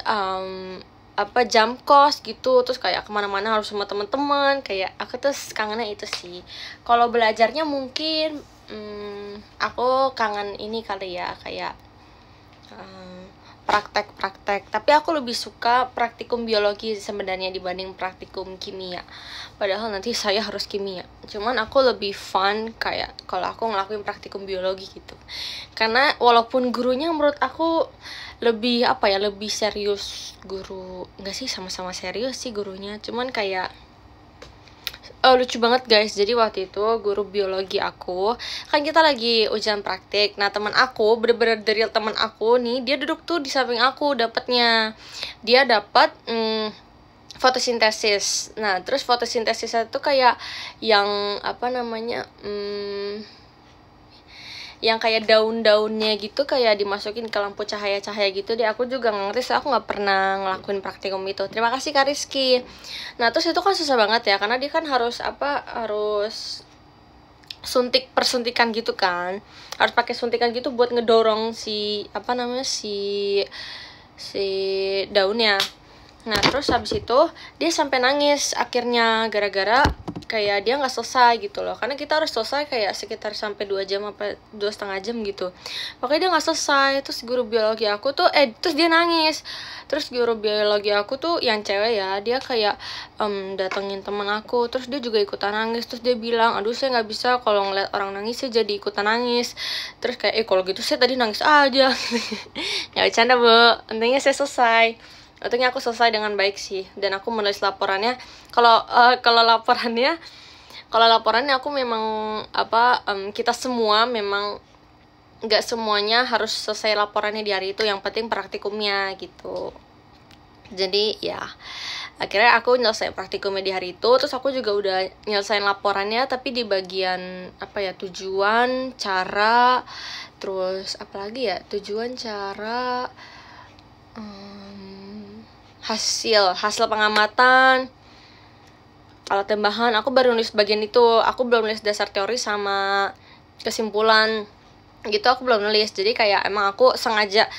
jam kos gitu, terus kayak kemana-mana harus sama teman-teman, kayak aku tuh kangennya itu sih. Kalau belajarnya mungkin aku kangen ini kali ya, kayak praktek-praktek. Tapi aku lebih suka praktikum biologi sebenarnya dibanding praktikum kimia. Padahal nanti saya harus kimia. Cuman aku lebih fun kayak kalau aku ngelakuin praktikum biologi gitu. Karena walaupun gurunya menurut aku lebih apa ya, lebih serius guru. Enggak sih, sama-sama serius sih gurunya. Cuman kayak lucu banget guys. Jadi waktu itu guru biologi aku, kan kita lagi ujian praktik. Nah teman aku, bener-bener dari teman aku nih, dia duduk tuh di samping aku dapatnya. Dia dapat fotosintesis. Nah terus fotosintesis itu kayak yang apa namanya, yang kayak daun-daunnya gitu kayak dimasukin ke lampu cahaya-cahaya gitu deh. Aku juga nggak ngerti, soalnya aku nggak pernah ngelakuin praktikum itu. Terima kasih Kak Rizky. Nah terus itu kan susah banget ya, karena dia kan harus harus persuntikan gitu kan, harus pakai suntikan gitu buat ngedorong si si daunnya. Nah terus habis itu dia sampai nangis akhirnya gara-gara kayak dia nggak selesai gitu loh, karena kita harus selesai kayak sekitar sampai 2 jam apa 2,5 jam gitu. Makanya dia nggak selesai. Terus guru biologi aku tuh terus dia nangis. Terus guru biologi aku tuh yang cewek ya, dia kayak datengin teman aku, terus dia juga ikutan nangis. Terus dia bilang, aduh saya nggak bisa kalau ngeliat orang nangis saya jadi ikutan nangis. Terus kayak kalau gitu saya tadi nangis aja. Nggak bercanda bu, intinya saya selesai. Untungnya aku selesai dengan baik sih, dan aku menulis laporannya. Kalau laporannya aku memang kita semua memang nggak semuanya harus selesai laporannya di hari itu, yang penting praktikumnya gitu. Jadi ya akhirnya aku nyelesain praktikumnya di hari itu. Terus aku juga udah nyelesain laporannya, tapi di bagian tujuan, cara, terus apalagi ya, tujuan, cara, hasil pengamatan, alat tambahan. Aku baru nulis bagian itu. Aku belum nulis dasar teori sama kesimpulan gitu, aku belum nulis. Jadi kayak emang aku sengaja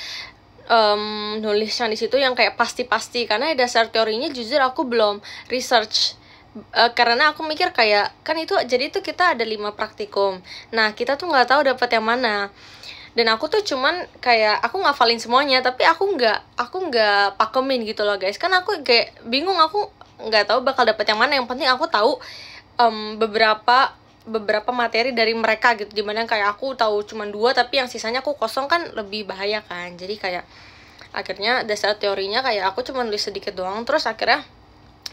nulis yang di situ yang kayak pasti-pasti, karena dasar teorinya jujur aku belum research. Karena aku mikir kayak kan itu, jadi itu kita ada 5 praktikum. Nah kita tuh nggak tahu dapat yang mana. Dan aku tuh cuman kayak aku ngafalin semuanya, tapi aku nggak pakemin gitu loh guys. Kan aku kayak bingung, aku nggak tahu bakal dapet yang mana. Yang penting aku tahu beberapa materi dari mereka gitu, dimana kayak aku tahu cuman 2 tapi yang sisanya aku kosong, kan lebih bahaya kan. Jadi kayak akhirnya dasar teorinya kayak aku cuma nulis sedikit doang. Terus akhirnya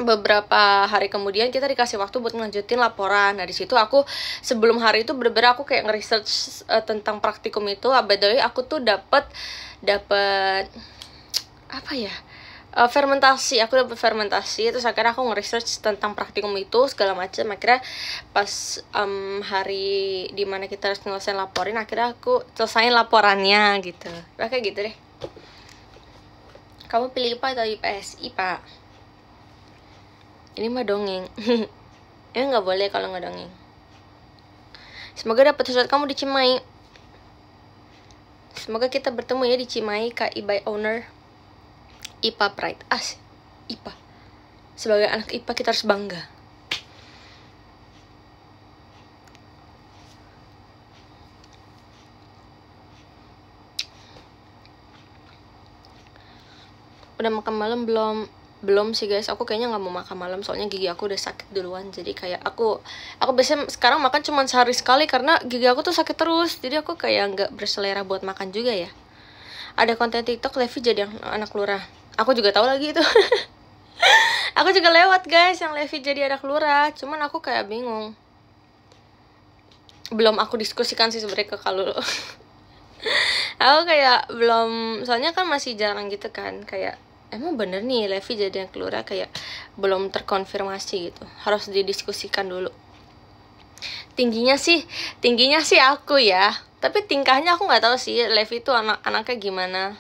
beberapa hari kemudian kita dikasih waktu buat ngelanjutin laporan. Nah di situ aku sebelum hari itu bener-bener aku kayak nge-research tentang praktikum itu. By the way aku tuh dapat apa ya, fermentasi. Aku dapat fermentasi. Terus akhirnya aku nge-research tentang praktikum itu segala macam. Akhirnya pas hari dimana kita harus ngelesain laporin, akhirnya aku selesain laporannya gitu. Kayak gitu deh. Kamu pilih IPA atau IPS? IPA. Ini mah dongeng. Ini nggak boleh kalau nggak dongeng. Semoga dapat sesuatu kamu di Cimahi. Semoga kita bertemu ya di Cimahi, Kak Ibai Owner. IPA Pride. IPA. Sebagai anak IPA kita harus bangga. Udah makan malam belum? Belum sih guys, aku kayaknya nggak mau makan malam soalnya gigi aku udah sakit duluan. Jadi kayak aku biasanya sekarang makan cuma sehari sekali karena gigi aku tuh sakit terus. Jadi aku kayak nggak berselera buat makan juga ya. Ada konten TikTok Levi jadi anak lurah. Aku juga tahu lagi itu. Aku juga lewat guys yang Levi jadi anak lurah. Cuman aku kayak bingung. Belum aku diskusikan sih sebenarnya ke Kalul. Aku kayak belum, soalnya kan masih jarang gitu kan, kayak emang bener nih Levi jadi anak lurah, kayak belum terkonfirmasi gitu. Harus didiskusikan dulu. Tingginya sih aku ya, tapi tingkahnya aku nggak tahu sih Levi itu anaknya gimana.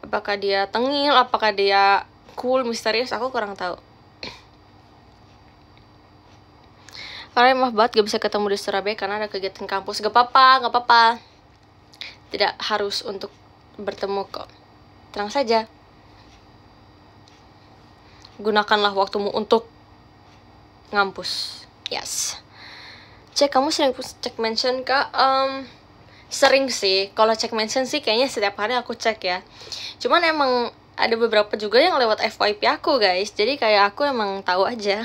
Apakah dia tengil, apakah dia cool, misterius, aku kurang tahu. Karena maaf banget gak bisa ketemu di Surabaya karena ada kegiatan kampus. Gak apa-apa. Tidak harus untuk bertemu kok. Tenang saja. Gunakanlah waktumu untuk ngampus. Yes. Cek, kamu sering cek mention kak? Sering sih. Kalau cek mention sih kayaknya setiap hari aku cek ya. Cuman emang ada beberapa juga yang lewat FYP aku guys. Jadi kayak aku emang tahu aja.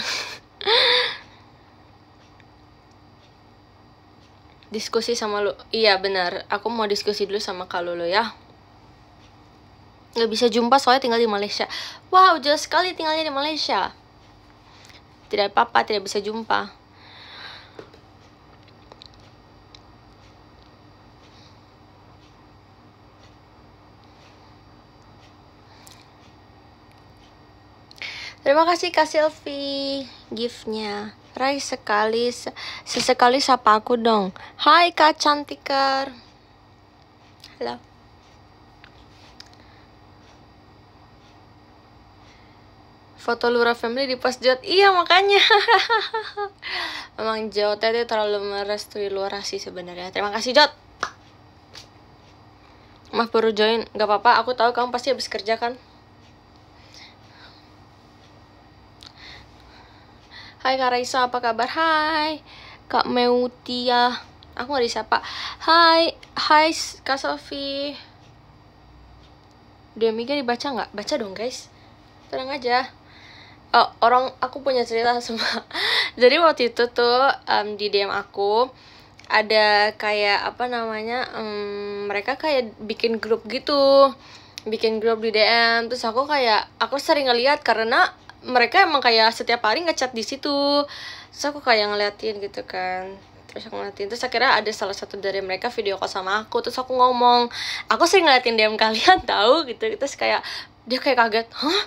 Diskusi sama lu. Iya benar. Aku mau diskusi dulu sama Kak Lulu ya. Nggak bisa jumpa soalnya tinggal di Malaysia. Wow, jauh sekali tinggalnya di Malaysia. Tidak apa-apa, tidak bisa jumpa. Terima kasih Kak Sylvie gift-nya. Rai sesekali sapa aku dong. Hai Kak Cantikar. Halo. Foto Lura Family di post Jot. Iya makanya. Emang Jot itu terlalu merestui Lura sih sebenarnya. Terima kasih Jot. Maaf baru join. Gak apa-apa, aku tahu kamu pasti habis kerja kan. Hai Kak Raisa, apa kabar? Hai Kak Meutia. Aku gak disapa. Hai Kak Sofi. DM-nya dibaca nggak? Baca dong guys. Tenang aja. Oh, aku punya cerita sama. Jadi waktu itu tuh di DM aku ada kayak apa namanya, mereka kayak bikin grup gitu. Bikin grup di DM. Terus aku sering ngeliat karena mereka emang kayak setiap hari ngechat di situ. Terus aku kayak ngeliatin gitu kan. Terus aku ngeliatin, terus akhirnya ada salah satu dari mereka video call sama aku. Terus aku ngomong, aku sering ngeliatin DM kalian tahu gitu. Terus kayak dia kayak kaget, hah?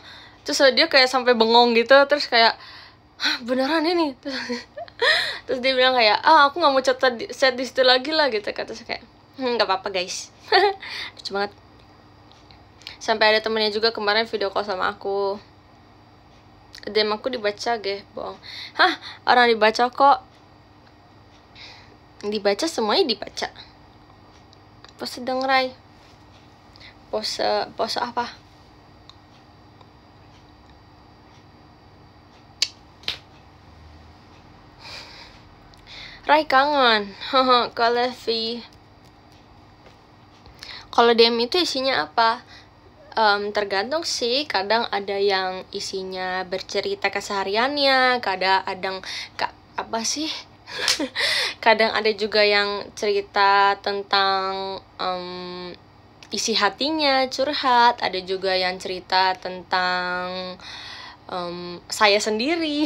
Terus dia kayak sampai bengong gitu. Terus kayak, hah beneran ini? Terus dia bilang kayak, aku nggak mau chat di situ lagi lah gitu kan. Terus kayak, nggak apa-apa guys. Lucu banget. Sampai ada temennya juga kemarin video call sama aku. DM aku dibaca bohong. Hah, orang dibaca kok. Dibaca, semuanya dibaca. Pose dong Rai. Pose apa? Rai kangen. Kak Levi. Kalau DM itu isinya apa? Tergantung sih, kadang ada yang isinya bercerita kesehariannya, kadang kadang ada juga yang cerita tentang isi hatinya, curhat, ada juga yang cerita tentang saya sendiri.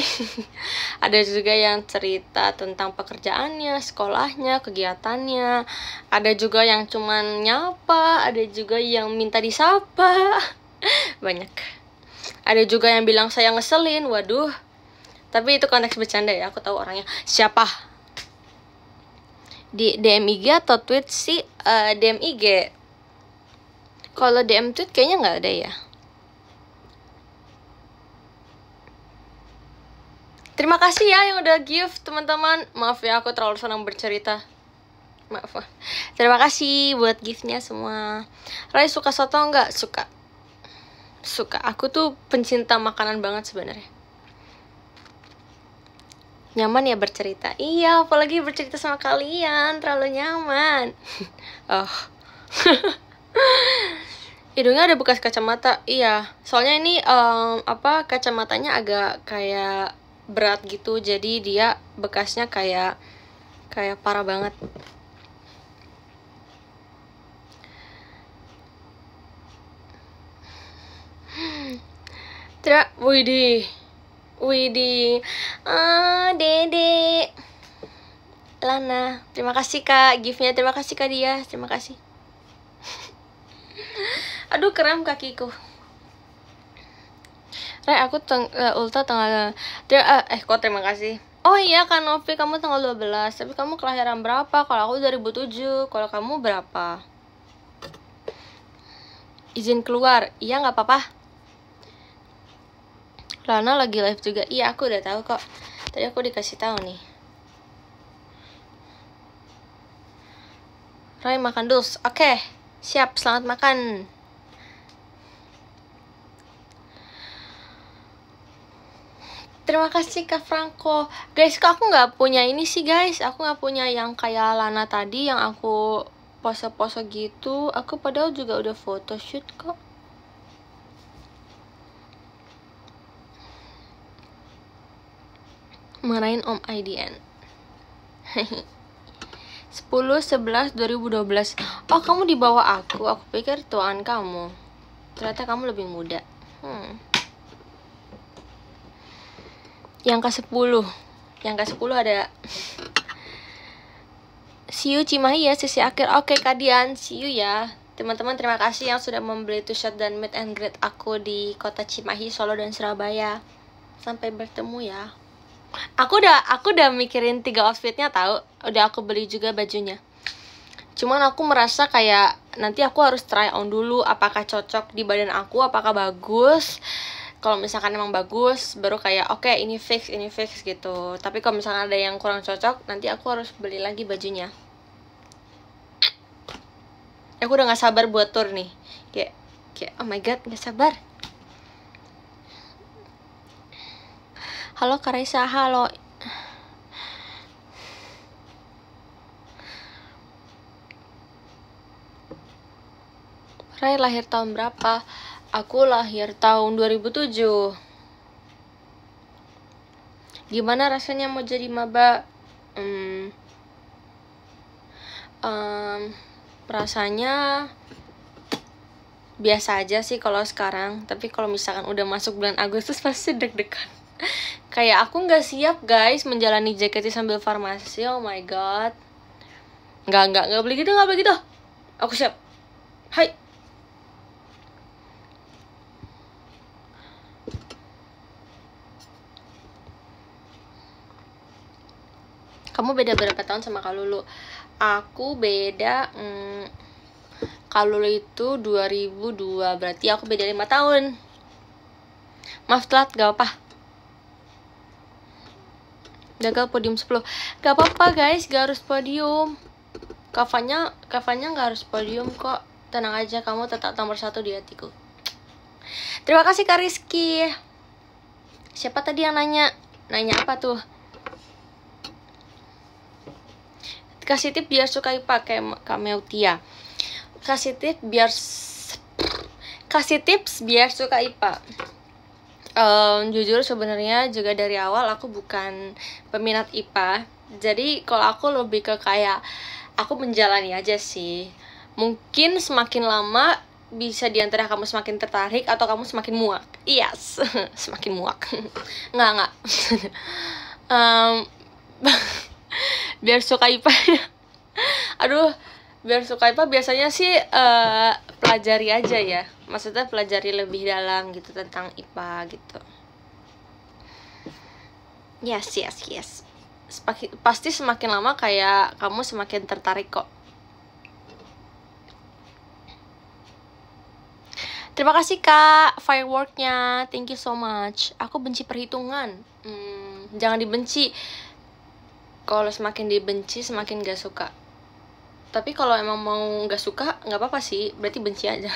Ada juga yang cerita tentang pekerjaannya, sekolahnya, kegiatannya. Ada juga yang cuman nyapa, ada juga yang minta disapa. Banyak. Ada juga yang bilang saya ngeselin. Waduh. Tapi itu konteks bercanda ya, aku tahu orangnya siapa. Di DM IG atau tweet sih, DM IG. Kalau DM tweet kayaknya nggak ada ya. Terima kasih ya yang udah gift teman-teman. Maaf ya aku terlalu senang bercerita. Maaf. Terima kasih buat giftnya semua. Rai suka soto nggak? Suka. Aku tuh pencinta makanan banget sebenarnya. Nyaman ya bercerita. Iya, apalagi bercerita sama kalian, terlalu nyaman. Oh. Hidungnya ada bekas kacamata. Iya, soalnya ini kacamatanya agak kayak berat gitu, jadi dia bekasnya kayak parah banget. Widih, Dede Lana, terima kasih kak giftnya, terima kasih kak dia, terima kasih. Aduh kram kakiku. Rai, aku ulta tanggal terima kasih. Oh iya Kak Novi, kamu tanggal 12. Tapi kamu kelahiran berapa? Kalau aku 2007. Kalau kamu berapa? Izin keluar. Iya nggak apa-apa. Lana lagi live juga. Iya, aku udah tahu kok. Tadi aku dikasih tahu nih. Rai makan dulu. Oke, siap. Selamat makan. Terima kasih Kak Franco. Guys, kok aku nggak punya ini sih guys. Aku nggak punya yang kayak Lana tadi yang aku pose-pose gitu. Aku padahal juga udah photoshoot kok. Marahin Om IDN. 10/11/2012. Oh, kamu di bawah aku. Aku pikir tuan kamu. Ternyata kamu lebih muda. Yang ke-10. Yang ke-10 ada see you Cimahi ya, sesi akhir. Oke, Kak Dian, see you ya. Teman-teman, terima kasih yang sudah membeli t-shirt dan meet and greet aku di kota Cimahi, Solo dan Surabaya. Sampai bertemu ya. Aku udah mikirin 3 outfitnya tahu. Udah aku beli juga bajunya. Cuman aku merasa kayak nanti aku harus try on dulu apakah cocok di badan aku, apakah bagus. Kalau misalkan emang bagus, baru kayak oke, ini fix gitu. Tapi kalau misalkan ada yang kurang cocok, nanti aku harus beli lagi bajunya. Aku udah gak sabar buat tour nih. Kayak oh my god, gak sabar. Halo Kak Raisa, halo. Rai lahir tahun berapa? Aku lahir tahun 2007. Gimana rasanya mau jadi maba? Rasanya biasa aja sih kalau sekarang. Tapi kalau misalkan udah masuk bulan Agustus pasti deg-degan. Kayak aku nggak siap guys menjalani JKT sambil farmasi. Oh my god. Nggak boleh gitu, nggak boleh gitu. Aku siap. Hai. Kamu beda berapa tahun sama Kak Lulu? Aku beda Kak Lulu itu 2002, berarti aku beda 5 tahun. Maaf telat, gak apa. Gagal podium 10. Gak apa-apa guys, gak harus podium. Kavanya gak harus podium kok. Tenang aja, kamu tetap nomor 1 di hatiku. Terima kasih Kak Rizky. Siapa tadi yang nanya? Nanya apa tuh? Kasih tips biar suka IPA kayak Kak Meutia. Kasih tips biar suka IPA. Jujur sebenarnya juga dari awal aku bukan peminat IPA. Jadi kalau aku lebih ke kayak aku menjalani aja sih. Mungkin semakin lama bisa diantara kamu semakin tertarik atau kamu semakin muak. Yes, semakin muak. Nggak. Biar suka IPA. Aduh, biar suka IPA biasanya sih pelajari aja ya. Maksudnya pelajari lebih dalam gitu tentang IPA gitu. Yes. Pasti semakin lama kayak kamu semakin tertarik kok. Terima kasih Kak, fireworknya, thank you so much. Aku benci perhitungan. Jangan dibenci. Kalau semakin dibenci semakin gak suka. Tapi kalau emang mau gak suka gak apa-apa sih, berarti benci aja.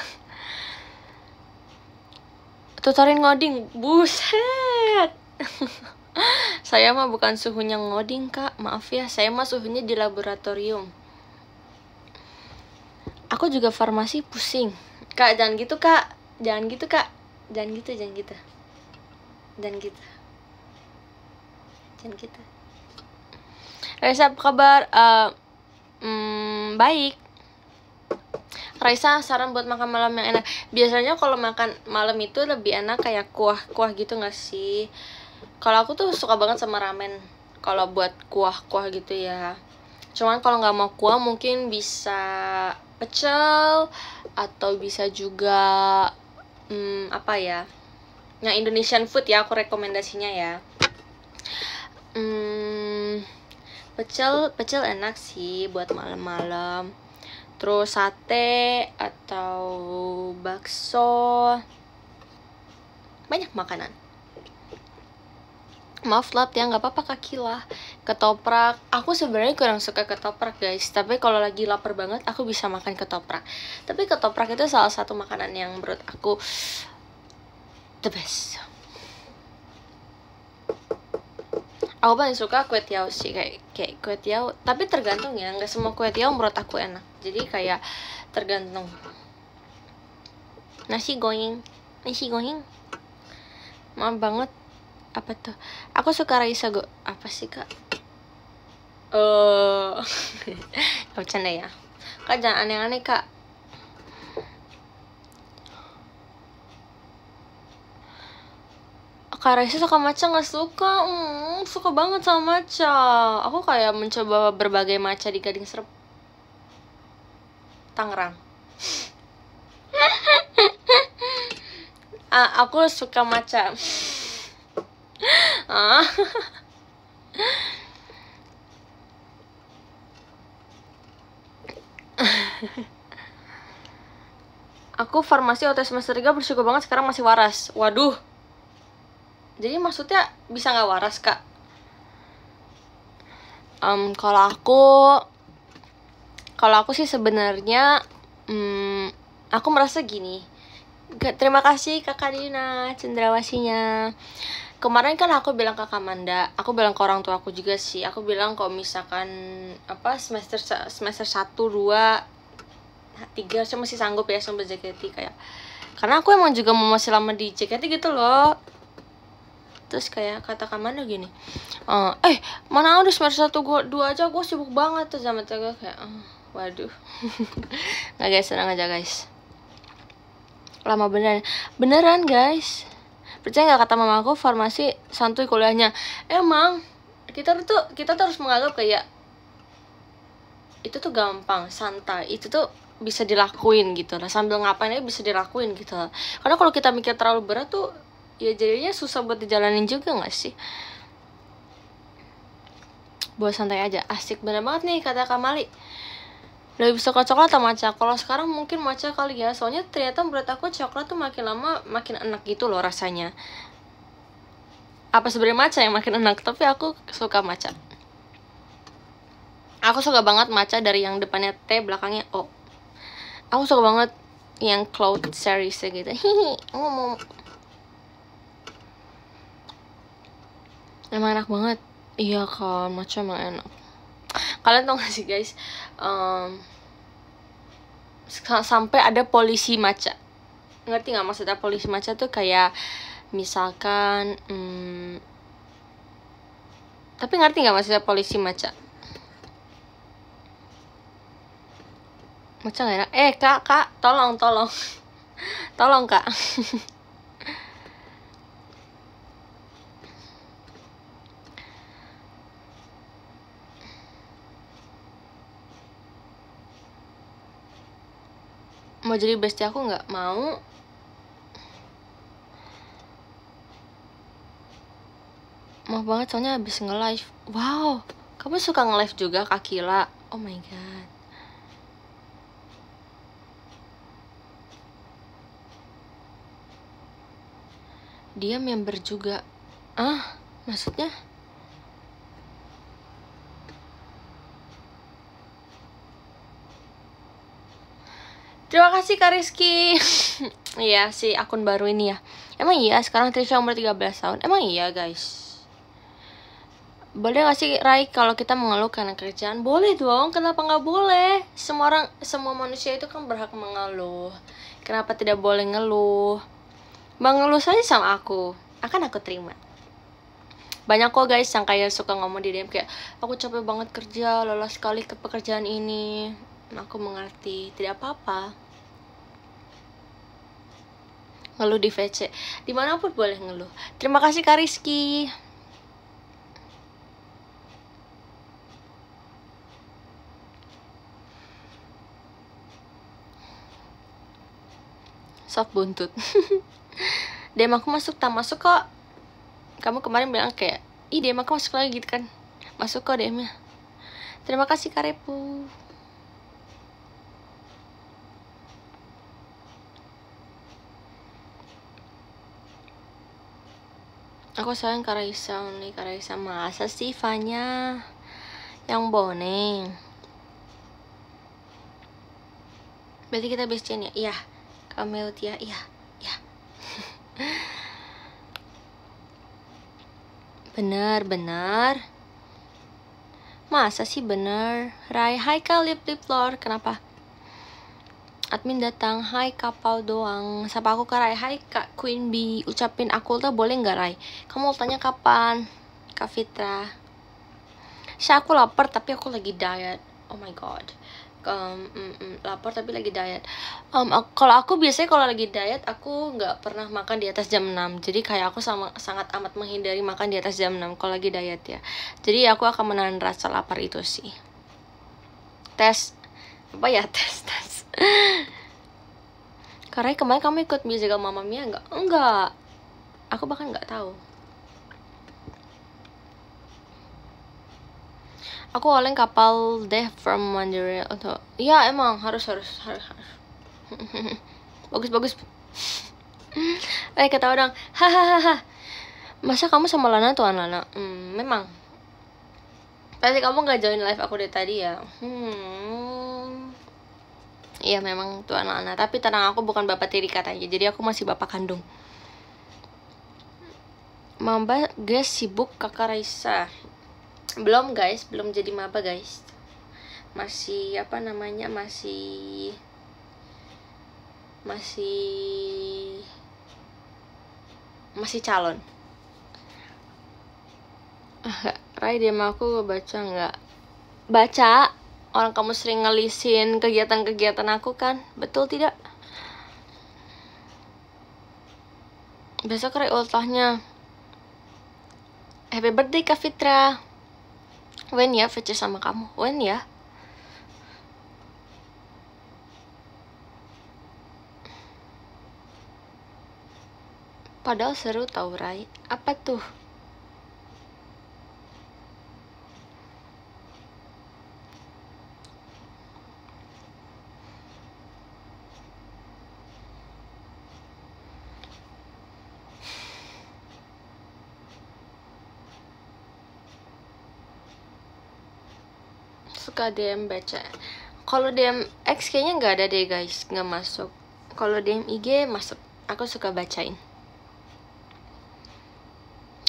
Tutorin ngoding, buset. Saya mah bukan suhunya ngoding Kak, maaf ya, saya mah suhunya di laboratorium. Aku juga farmasi pusing. Kak, jangan gitu Kak. Jangan gitu. Raisa, apa kabar? Baik. Raisa, saran buat makan malam yang enak. Biasanya kalau makan malam itu lebih enak kayak kuah gitu gak sih? Kalau aku tuh suka banget sama ramen. Kalau buat kuah gitu ya. Cuman kalau nggak mau kuah mungkin bisa pecel atau bisa juga apa ya? Yang Indonesian food ya, aku rekomendasinya ya. Pecel enak sih buat malam-malam. Terus sate atau bakso. Banyak makanan. Maaf lat ya, nggak apa-apa Kak Kila. Ketoprak, aku sebenarnya kurang suka ketoprak guys. Tapi kalau lagi lapar banget, aku bisa makan ketoprak. Tapi ketoprak itu salah satu makanan yang menurut aku the best. Aku paling suka kue tiaw sih, kayak kue tiaw, tapi tergantung ya, nggak semua kue tiaw menurut aku enak. Jadi kayak tergantung. Nasi goreng. Maaf banget. Apa tuh? Aku suka Raisa go. Apa sih, Kak? Bercanda ya. Kak jangan aneh-aneh, Kak. Kak Raisa suka matcha nggak suka? Suka banget sama matcha. Aku kayak mencoba berbagai matcha di Gading Serpong, Tangerang. Aku suka matcha. Aku farmasi OT semester 3 bersyukur banget sekarang masih waras. Waduh. Jadi maksudnya bisa nggak waras, Kak? Kalau aku sih sebenarnya aku merasa gini. Terima kasih Kakak Dina cendrawasinya. Kemarin kan aku bilang ke Kak Manda, aku bilang ke orang tua aku juga sih. Aku bilang kalau misalkan semester 1, 2, 3 saya masih sanggup ya sambil JKT kayak. Karena aku emang juga mau masih lama di JKT gitu loh. Terus kayak kata Kak Manda gini, mana udah semester 1, 2 aja gue sibuk banget. Terus sama gue kayak, waduh. Nggak guys, tenang aja guys. Lama beneran guys. Percaya nggak kata mama aku, farmasi santuy kuliahnya. Emang kita tuh harus menganggap kayak itu tuh gampang, santai, itu tuh bisa dilakuin gitu lah, sambil ngapain aja bisa dilakuin gitu lah. Karena kalau kita mikir terlalu berat tuh ya jadinya susah buat dijalanin juga nggak sih. Buat santai aja, asik. Bener banget nih kata Kamali. Lebih suka coklat atau matcha? Kalau sekarang mungkin matcha kali ya, soalnya ternyata menurut aku coklat tuh makin lama makin enak gitu loh rasanya. Apa sebenarnya matcha yang makin enak, tapi aku suka matcha. Aku suka banget matcha dari yang depannya T, belakangnya O. Aku suka banget yang cloud series gitu. Ngomong. Emang enak banget. Iya kan, matcha emang enak. Kalian tau gak sih guys, sampai ada polisi matcha. Ngerti gak maksudnya polisi matcha tuh kayak misalkan tapi ngerti gak maksudnya polisi matcha? Matcha gak enak? Kak, tolong tolong Kak. Mau jadi bestie aku nggak? Mau. Mau banget soalnya habis nge-live. Wow, kamu suka nge-live juga Kak Kila? Oh my god. Dia member juga. Maksudnya? Terima kasih Kak Rizky. Iya sih, akun baru ini ya. Emang iya sekarang Trisha umur 13 tahun? Emang iya guys? Boleh gak sih Rai kalau kita mengeluh karena kerjaan? Boleh dong, kenapa gak boleh? Semua manusia itu kan berhak mengeluh. Kenapa tidak boleh ngeluh? Bang ngeluh saja sama aku, akan aku terima. Banyak kok guys yang kayak suka ngomong di DM kayak, aku capek banget kerja, lelah sekali ke pekerjaan ini. Aku mengerti, tidak apa-apa. Ngeluh di VC, dimanapun boleh ngeluh. Terima kasih Kak Rizky. Soft buntut. DM aku masuk, tak masuk kok. Kamu kemarin bilang kayak, ih DM aku masuk lagi gitu kan. Masuk kok DM-nya. Terima kasih Kak Repu. Aku sayang Kak Raisa nih. Kak Raisa masa sih Fanya yang boneng. Berarti kita bestian ya? Iya. Kamel Tia, iya. Benar. Masa sih bener? Rai, hai Kak Lip Lor, kenapa? Admin datang, hai kapal doang. Sapa aku Kak Rai, hai Kak Queen Bee. Ucapin aku ultah boleh nggak Rai? Kamu ultanya kapan? Kak Fitra. Aku lapar tapi aku lagi diet. Oh my god. Lapar tapi lagi diet. Kalau aku biasanya kalau lagi diet aku nggak pernah makan di atas jam 6. Jadi kayak aku sangat amat menghindari makan di atas jam 6 kalau lagi diet ya. Jadi aku akan menahan rasa lapar itu sih. Tes Karena kemarin kamu ikut musical Mamma Mia nggak? Enggak. Aku bahkan nggak tahu. Aku oleng kapal deh from Mandiri untuk. Iya emang harus. Bagus. Ketawa dong. Hahaha. Masa kamu sama Lana tuan Lana? Memang. Pasti kamu nggak join live aku dari tadi ya. Iya memang tuan Lana. Tapi tenang, aku bukan bapak tiri katanya. Jadi aku masih bapak kandung. Mamba guys sibuk kakak Raisa. Belum guys, belum jadi maba guys. Masih masih calon. Rai DM aku baca nggak? Baca. Orang kamu sering ngelisin kegiatan-kegiatan aku kan? Betul tidak? Besok Rai ultahnya. Happy birthday Kak Fitra. When ya feature sama kamu? When ya? Padahal seru tau Rai. Apa tuh? Suka DM baca. Kalau DM X kayaknya nggak ada deh guys, nggak masuk. Kalau DM IG masuk. Aku suka bacain.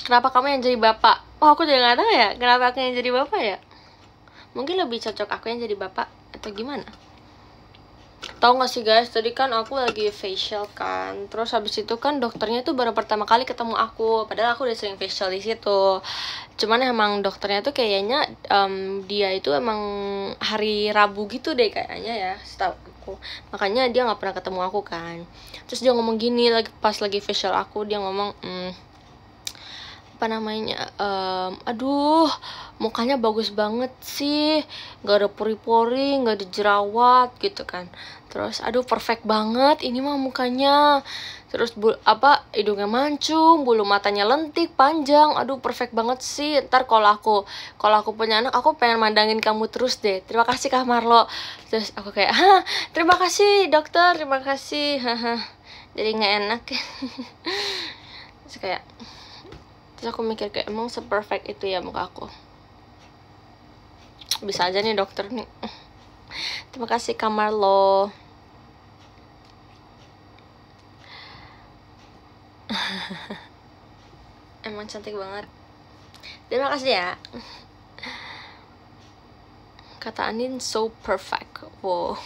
Kenapa kamu yang jadi bapak? Oh aku juga nggak tahu ya. Kenapa aku yang jadi bapak ya? Mungkin lebih cocok aku yang jadi bapak atau gimana? Tahu nggak sih guys, tadi kan aku lagi facial kan, terus habis itu kan dokternya tuh baru pertama kali ketemu aku, padahal aku udah sering facial di situ. Cuman emang dokternya tuh kayaknya dia itu emang hari Rabu gitu deh kayaknya ya, setahu aku. Makanya dia nggak pernah ketemu aku kan. Terus dia ngomong gini lagi pas lagi facial aku, dia ngomong aduh mukanya bagus banget sih, nggak ada pori-pori, nggak ada jerawat gitu kan. Terus aduh perfect banget ini mah mukanya. Terus hidungnya mancung, bulu matanya lentik panjang, aduh perfect banget sih. Ntar kalau aku punya anak aku pengen mandangin kamu terus deh. Terima kasih Kak Marlo. Terus aku kayak terima kasih dokter, terima kasih. Jadi nggak enak. Terus aku mikir kayak emang seperfect itu ya muka aku. Bisa aja nih dokter nih. Terima kasih Kak Marlo. Emang cantik banget. Terima kasih ya. Kata Andin so perfect. Wow.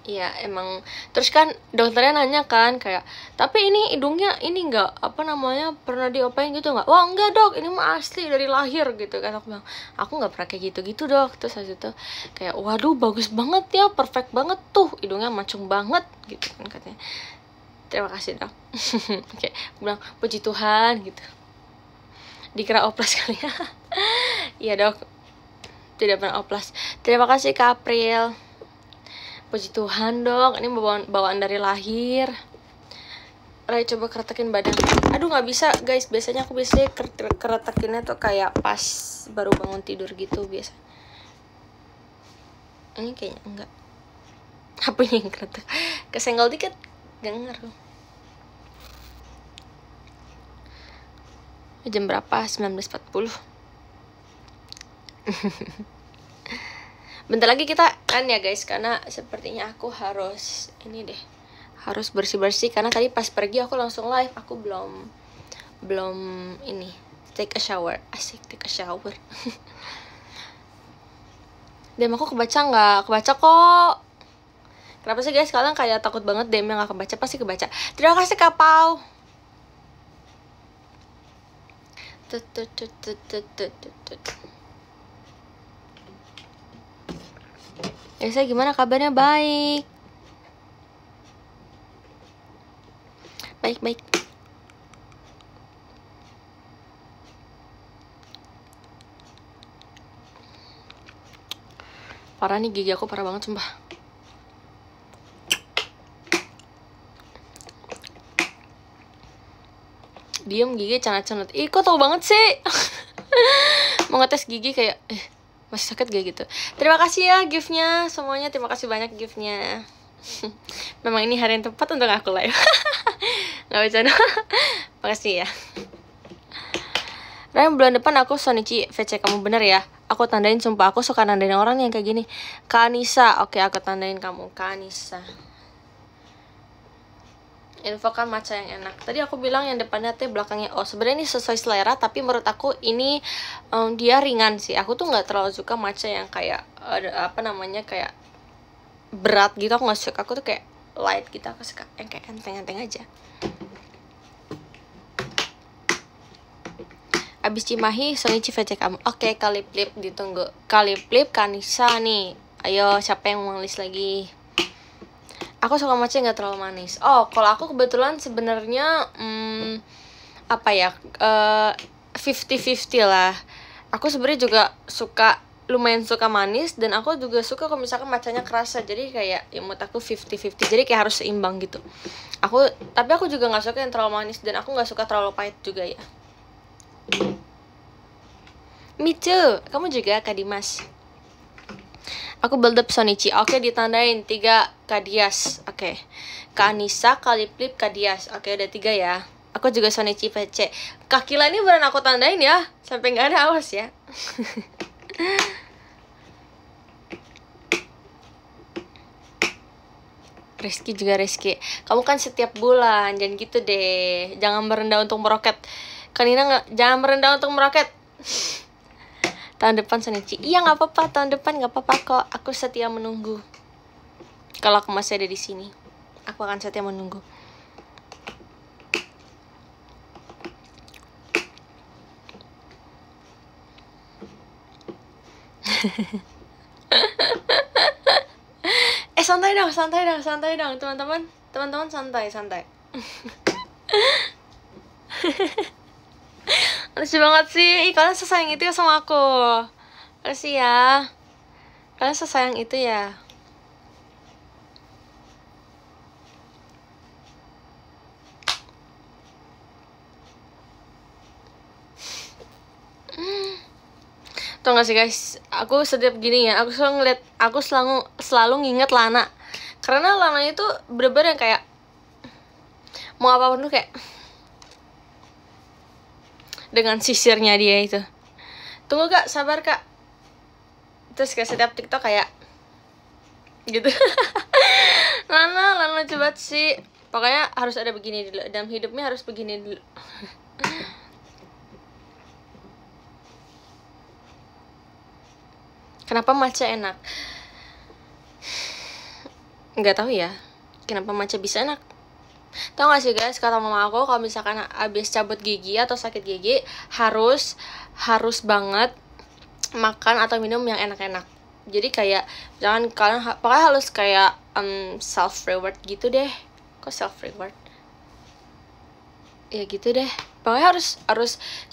Iya emang. Terus kan dokternya nanya kan kayak, tapi ini hidungnya ini nggak pernah diopain gitu nggak? Wah enggak dok, ini mah asli dari lahir gitu kan. Aku bilang aku nggak pernah kayak gitu dok. Terus habis itu kayak waduh bagus banget ya, perfect banget tuh, hidungnya mancung banget gitu kan katanya. Terima kasih dok. Oke, aku bilang puji Tuhan gitu. Dikira oplas kali ya. Iya dok, tidak pernah oplas. Terima kasih Kak April. Puji Tuhan dong, ini bawaan dari lahir. Rai coba keretakin badan. Aduh nggak bisa guys, biasanya aku keretakinnya tuh kayak pas baru bangun tidur gitu biasa. Ini kayaknya enggak. Apa yang keretak? Kesenggol dikit, gak ngaruh. Jam berapa? 19.40. Bentar lagi kita kan ya guys, karena sepertinya aku harus harus bersih-bersih karena tadi pas pergi aku langsung live, aku belum ini take a shower. Asik take a shower. DM aku kebaca nggak? Kebaca kok. Kenapa sih guys kalian kayak takut banget DM yang nggak kebaca? Pasti kebaca. Terima kasih Kak Pau. Ya saya gimana kabarnya? Baik. Baik. Parah nih gigi aku, parah banget sumpah. Diem gigi canat-canat. Ih kok tau banget sih. Mau ngetes gigi kayak masih sakit gak gitu. Terima kasih ya giftnya semuanya, terima kasih banyak giftnya. Memang ini hari yang tepat untuk aku live. Gak bercanda. Makasih ya. Ryan, bulan depan aku Sonichi VC kamu, bener ya? Aku tandain, sumpah aku suka nandain orang yang kayak gini. Kak Anissa, oke aku tandain kamu, Kak Anissa. Info kan matcha yang enak. Tadi aku bilang yang depannya T, belakangnya O. Sebenarnya ini sesuai selera, tapi menurut aku ini dia ringan sih. Aku tuh nggak terlalu suka matcha yang kayak kayak berat gitu. Aku nggak suka. Aku tuh kayak light gitu. Aku suka yang kayak enteng-enteng aja. Abis Cimahi, Sonichi VC kamu. Oke, Kaliplip ditunggu. Kaliplip, Kanisa nih. Ayo, siapa yang mau list lagi? Aku suka matcha nggak terlalu manis. Oh, kalau aku kebetulan sebenarnya 50-50 lah. Aku sebenarnya juga lumayan suka manis, dan aku juga suka kalau misalkan matchanya kerasa. Jadi kayak ya menurut aku 50-50. Jadi kayak harus seimbang gitu. Tapi aku juga nggak suka yang terlalu manis, dan aku nggak suka terlalu pahit juga ya. Me too. Kamu juga Kak Dimas. Aku build up Sonichi. Oke, ditandain 3 Kak Dias. Oke. Kak Anissa, Kaliplip, Kak Dias. Oke, udah 3 ya. Aku juga Sonichi VC. Kak Kila ini beneran aku tandain ya. Sampai nggak ada, awas ya. Rizky juga Rizky. Kamu kan setiap bulan, jangan gitu deh. Jangan merendah untuk meroket. Kanina jangan merendah untuk meroket. Tahun depan Sonichi. Iya nggak apa-apa, tahun depan nggak apa-apa kok. Aku setia menunggu. Kalau aku masih ada di sini, aku akan setia menunggu. Santai dong teman-teman, santai. Lucu banget sih. Kalian sesayang itu ya sama aku. Makasih ya. Kalian sesayang itu ya. Tau gak sih guys, aku setiap gini ya, aku selalu nginget Lana. Karena Lana itu bener-bener yang kayak mau apapun tuh kayak dengan sisirnya dia itu. Tunggu kak, sabar kak. Terus kayak setiap TikTok kayak gitu. Lana coba sih. Pokoknya harus ada begini dulu. Dalam hidupnya harus begini dulu. Kenapa matcha enak? Nggak tahu ya. Kenapa matcha bisa enak? Tau gak sih guys, kata mama aku kalau misalkan abis cabut gigi atau sakit gigi harus banget makan atau minum yang enak-enak. Jadi kayak jangan kalian pokoknya harus kayak self reward gitu deh. Kok self reward? Ya gitu deh. Pokoknya harus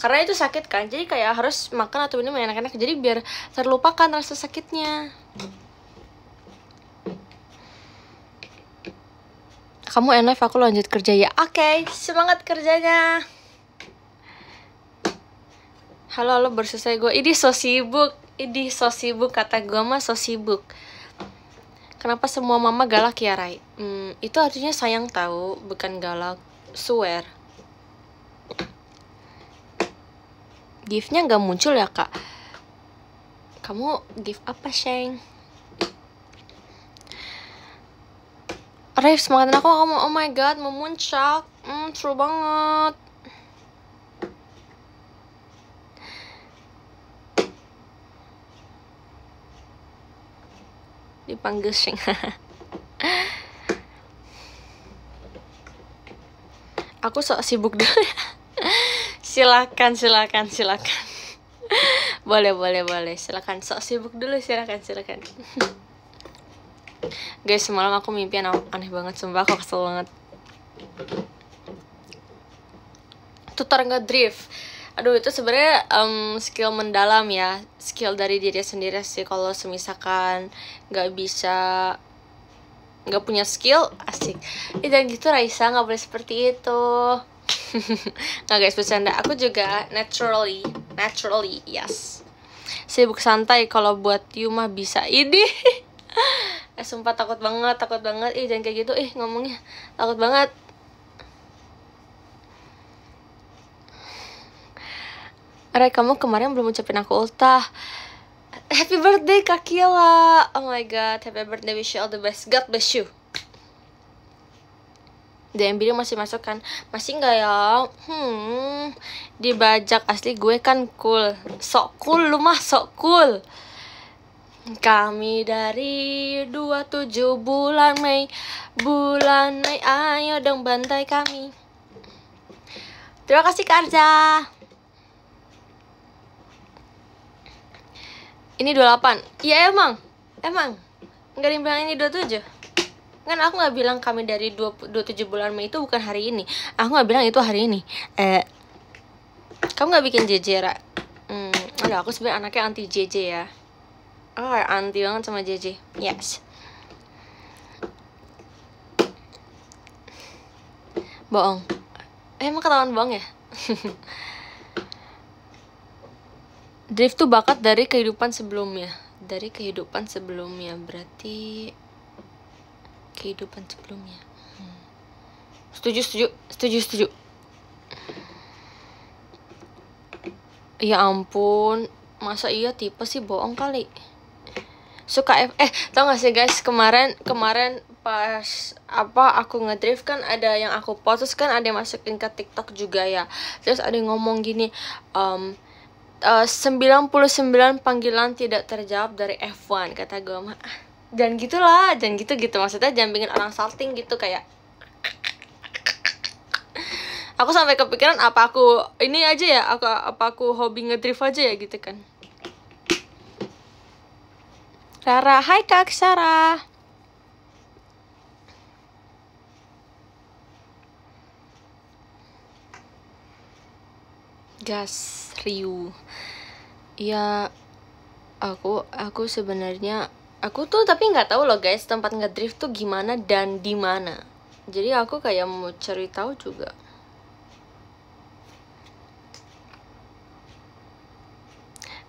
karena itu sakit kan. Jadi kayak harus makan atau minum yang enak-enak. Jadi biar terlupakan rasa sakitnya. Kamu NF, aku lanjut kerja ya. Oke, semangat kerjanya. Halo, baru selesai gue. Ini so sibuk. Kata gue mah so sibuk. Kenapa semua mama galak ya, Rai? Itu artinya sayang tahu, bukan galak. Swear. Gift-nya gak muncul ya, Kak? Kamu gift apa, Sheng? Ref, semangatin aku mau, oh my god, mau muncak. Seru banget. Dipanggil Shing. Aku sok sibuk dulu ya. Silakan. boleh. Silakan, sok sibuk dulu, silakan. Guys, semalam aku mimpi aneh banget, sumpah aku kesel banget. Tutor ngedrift. Aduh, itu sebenarnya skill mendalam ya, skill dari diri sendiri sih. Kalau semisalkan nggak punya skill, asik. Dan gitu Raisa, nggak boleh seperti itu. Nggak guys, bercanda. Aku juga naturally, yes. Sibuk santai, kalau buat you mah bisa. Ini. Sumpah takut banget. Jangan kayak gitu, ngomongnya takut banget. Ray, kamu kemarin belum ucapin aku ultah. Happy birthday Kak Kila. Oh my god, happy birthday, wish you all the best. God bless you. DM video masih masuk kan? Masih nggak ya? Dibajak, asli gue kan cool. Sok cool lu mah, sok cool. Kami dari 27 bulan Mei, ayo dong bantai kami. Terima kasih Kak Arja. Ini 28. Iya emang nggak dibilang ini 27. Kan aku nggak bilang kami dari 27 bulan Mei itu bukan hari ini. Aku nggak bilang itu hari ini. Kamu nggak bikin JJ, Ra? Aduh, aku sebenarnya anaknya anti JJ ya. Anti banget sama JJ. Yes. Bohong. Emang ketahuan bohong ya? Drift tuh bakat dari kehidupan sebelumnya. Berarti kehidupan sebelumnya. Setuju. Ya ampun, masa iya tipe sih, bohong kali. Suka tau gak sih guys, kemarin pas aku ngedrift kan ada yang aku post, terus kan ada yang masukin ke TikTok juga ya. Terus ada yang ngomong gini, 99 panggilan tidak terjawab dari F1, kata gue mah. Jangan gitu maksudnya, jangan bikin orang salting gitu, kayak aku sampai kepikiran apa aku ini aja ya, apa aku hobi ngedrift aja ya gitu kan. Rara, hai Kak Sarah. Gas Ryu. Ya, aku sebenarnya aku tuh tapi nggak tahu loh guys tempat ngedrift tuh gimana dan di mana. Jadi aku kayak mau cari tahu juga.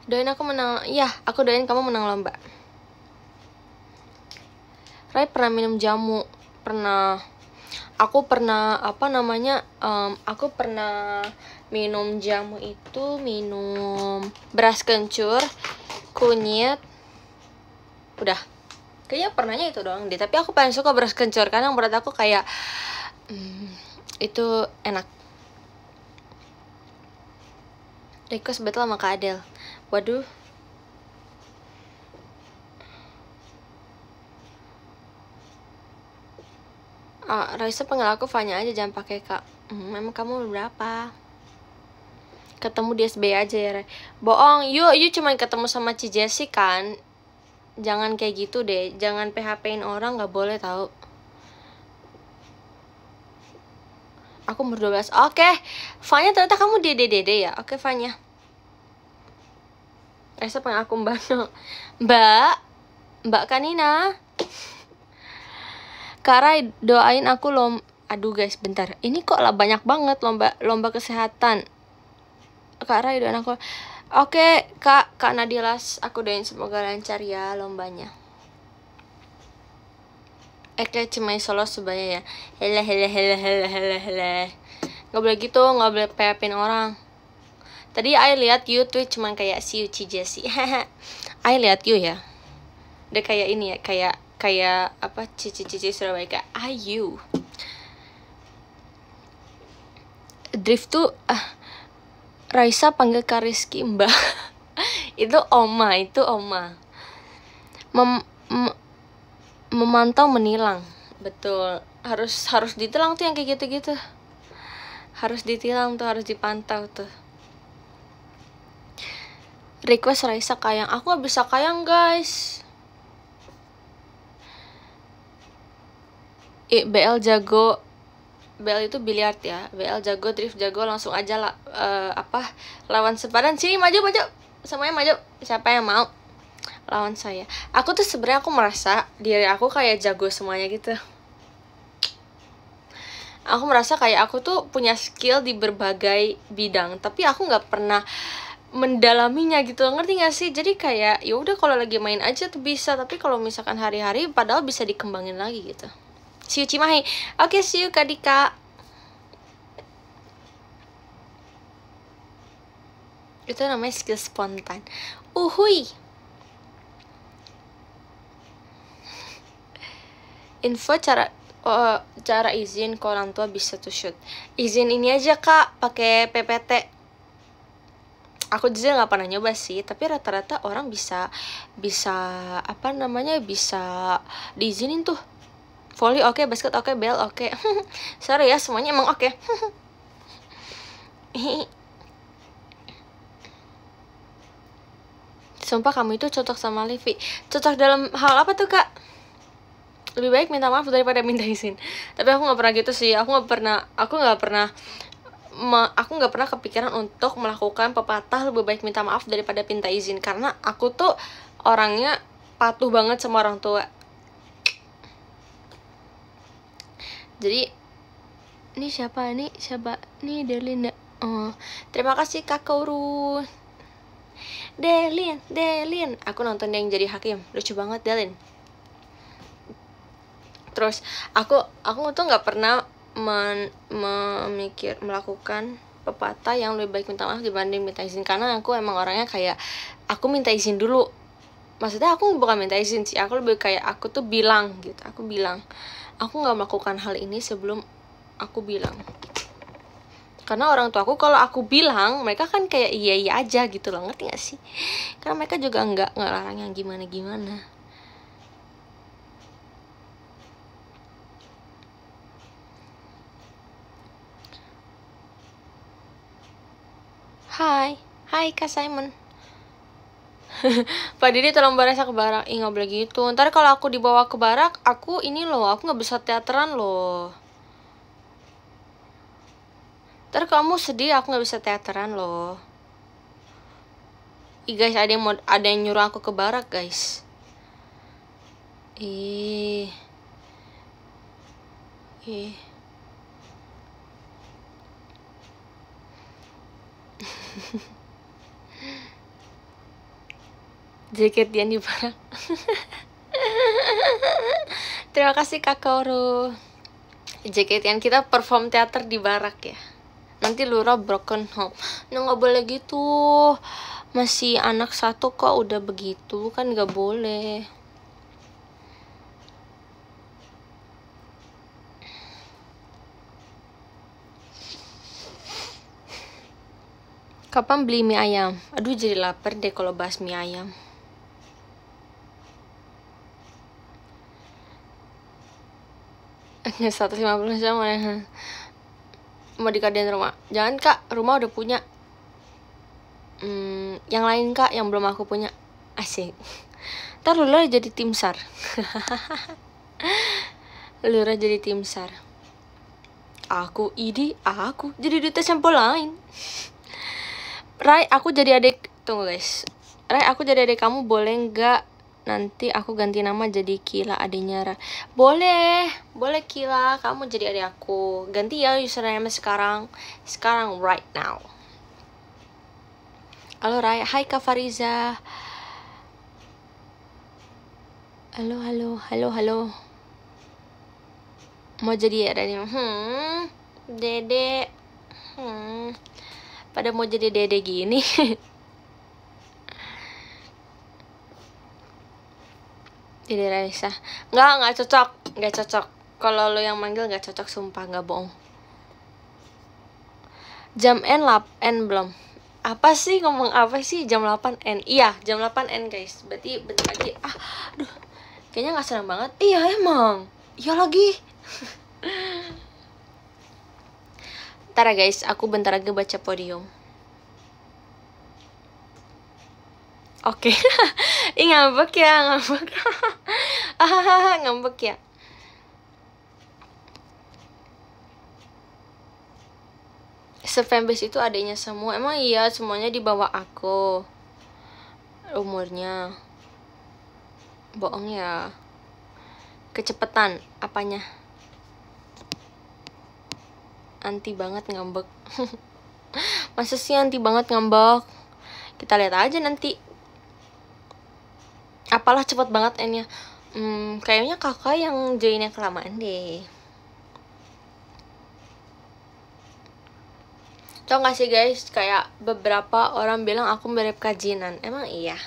Doain aku menang. Ya, aku doain kamu menang lomba. Ray pernah minum jamu? Pernah. Aku pernah aku pernah minum jamu itu, minum beras kencur, kunyit. Udah. Kayaknya pernahnya itu doang deh. Tapi aku paling suka beras kencur karena menurut aku kayak itu enak. Request battle sama Kak Adel. Waduh. Raisa panggil aku Fanya aja, jangan pakai Kak. Emang kamu berapa? Ketemu di SB aja ya, Ray. Bohong, you cuman ketemu sama Ci Jessie kan? Jangan kayak gitu deh, jangan PHP-in orang, nggak boleh tahu. Aku umur 12. Oke, Fanya ternyata kamu di DDD ya? Oke, Fanya. Raisa panggil aku Mbak Kanina. Karai, doain aku aduh guys, bentar. Ini kok lah banyak banget lomba kesehatan. Karai, doain aku. Oke, Kak Nadilas, aku doain semoga lancar ya lombanya. Kayak cemai solo sebaya ya. Hele. Gak boleh gitu, gak boleh pepin orang. Tadi I lihat you tuh cuman kayak si Uci Jessie. I lihat you ya. Udah kayak ini ya, kayak kayak apa cici-cici Surabaya kayak Ayu. Drift tuh Raisa panggil Kak Rizky Mbak. itu oma memantau menilang. Betul, harus ditilang tuh yang kayak gitu-gitu, harus ditilang tuh, harus dipantau tuh. Request Raisa kayang, aku gak bisa kayang guys. BL jago, BL itu biliar ya, BL jago, drift jago, langsung aja lah lawan sepadan. Sini maju, semuanya maju, siapa yang mau lawan saya. Aku tuh sebenarnya aku merasa diri aku kayak jago semuanya gitu. Aku merasa kayak aku tuh punya skill di berbagai bidang, tapi aku nggak pernah mendalaminya gitu, ngerti gak sih? Jadi kayak ya udah kalau lagi main aja tuh bisa, tapi kalau misalkan hari-hari padahal bisa dikembangin lagi gitu. See you Cimahi. Oke, see you Kak Dika. Itu namanya skill spontan. Uhui. Info cara izin ke orang tua bisa tuh shoot. Izin ini aja Kak, pakai PPT. Aku jujur nggak pernah nyoba sih, tapi rata-rata orang bisa apa namanya, bisa diizinin tuh. Volley oke, basket oke, bel oke. Sorry ya, semuanya emang oke. Sumpah kamu itu cocok sama Livi. Cocok dalam hal apa tuh Kak? Lebih baik minta maaf daripada minta izin. Tapi aku nggak pernah gitu sih. Aku nggak pernah kepikiran untuk melakukan pepatah lebih baik minta maaf daripada minta izin, karena aku tuh orangnya patuh banget sama orang tua. Jadi ini siapa nih Delin. Terima kasih Kak Kauru. Delin, aku nonton yang jadi hakim, lucu banget Delin. Terus aku tuh nggak pernah melakukan pepatah yang lebih baik minta maaf dibanding minta izin, karena aku emang orangnya kayak aku minta izin dulu. Maksudnya aku bukan minta izin sih, aku lebih kayak aku tuh bilang gitu, aku nggak melakukan hal ini sebelum aku bilang. Karena orang tua aku kalau aku bilang, mereka kan kayak iya aja gitu loh, ngerti gak sih? Karena mereka juga nggak ngelarang yang gimana. Hai Kak Simon. Pak Didi tolong bawa Raisa ke barak. Ih, gak boleh gitu. Ntar kalau aku dibawa ke barak, aku gak bisa teateran loh. Ntar kamu sedih, aku gak bisa teateran loh. Ih guys, ada yang nyuruh aku ke barak guys. Ih. Jaketian di barak. Terima kasih Kak Koro. Jaketian kita perform teater di barak ya. Nanti Lura broken home. Nah, gak boleh gitu. Masih anak satu kok udah begitu, kan gak boleh. Kapan beli mie ayam? Aduh, jadi lapar deh kalau bahas mie ayam. Hanya 150 jam mau dikadein rumah. Jangan Kak, rumah udah punya. Yang lain Kak, yang belum aku punya. Asik. Ntar Lura jadi tim SAR. Lura jadi tim SAR. Aku jadi duta sampel lain. Rai, aku jadi adik. Tunggu guys. Rai, aku jadi adik kamu, boleh nggak? Nanti aku ganti nama jadi Kila, adiknya Rai. Boleh Kila, kamu jadi adik aku. Ganti ya username sekarang right now. Halo Rai, hai Kak Fariza. Halo. Mau jadi adiknya? Dede. Pada mau jadi dede gini. Dede Raisa. Nggak cocok. Nggak cocok. Kalau lo yang manggil nggak cocok, sumpah, nggak bohong. Jam N belum. Apa sih, ngomong apa sih? Jam 8 N. Iya, jam 8 N guys. Berarti bentar lagi. Aduh. Kayaknya nggak senang banget. Iya emang. Iya lagi. Ntar ya guys, aku bentar lagi baca podium. Oke. Ih, ngambek ya, ngambek. Ngambek ya. Se-fanbase itu adanya semua. Emang iya, semuanya di bawah aku umurnya. Bohong ya. Kecepetan apanya? Anti banget ngambek. Masa sih anti banget ngambek? Kita lihat aja nanti. Apalah cepet banget N-nya. Kayaknya kakak yang joinnya kelamaan deh. Tau gak sih guys, kayak beberapa orang bilang aku mirip Kajinan. Emang iya?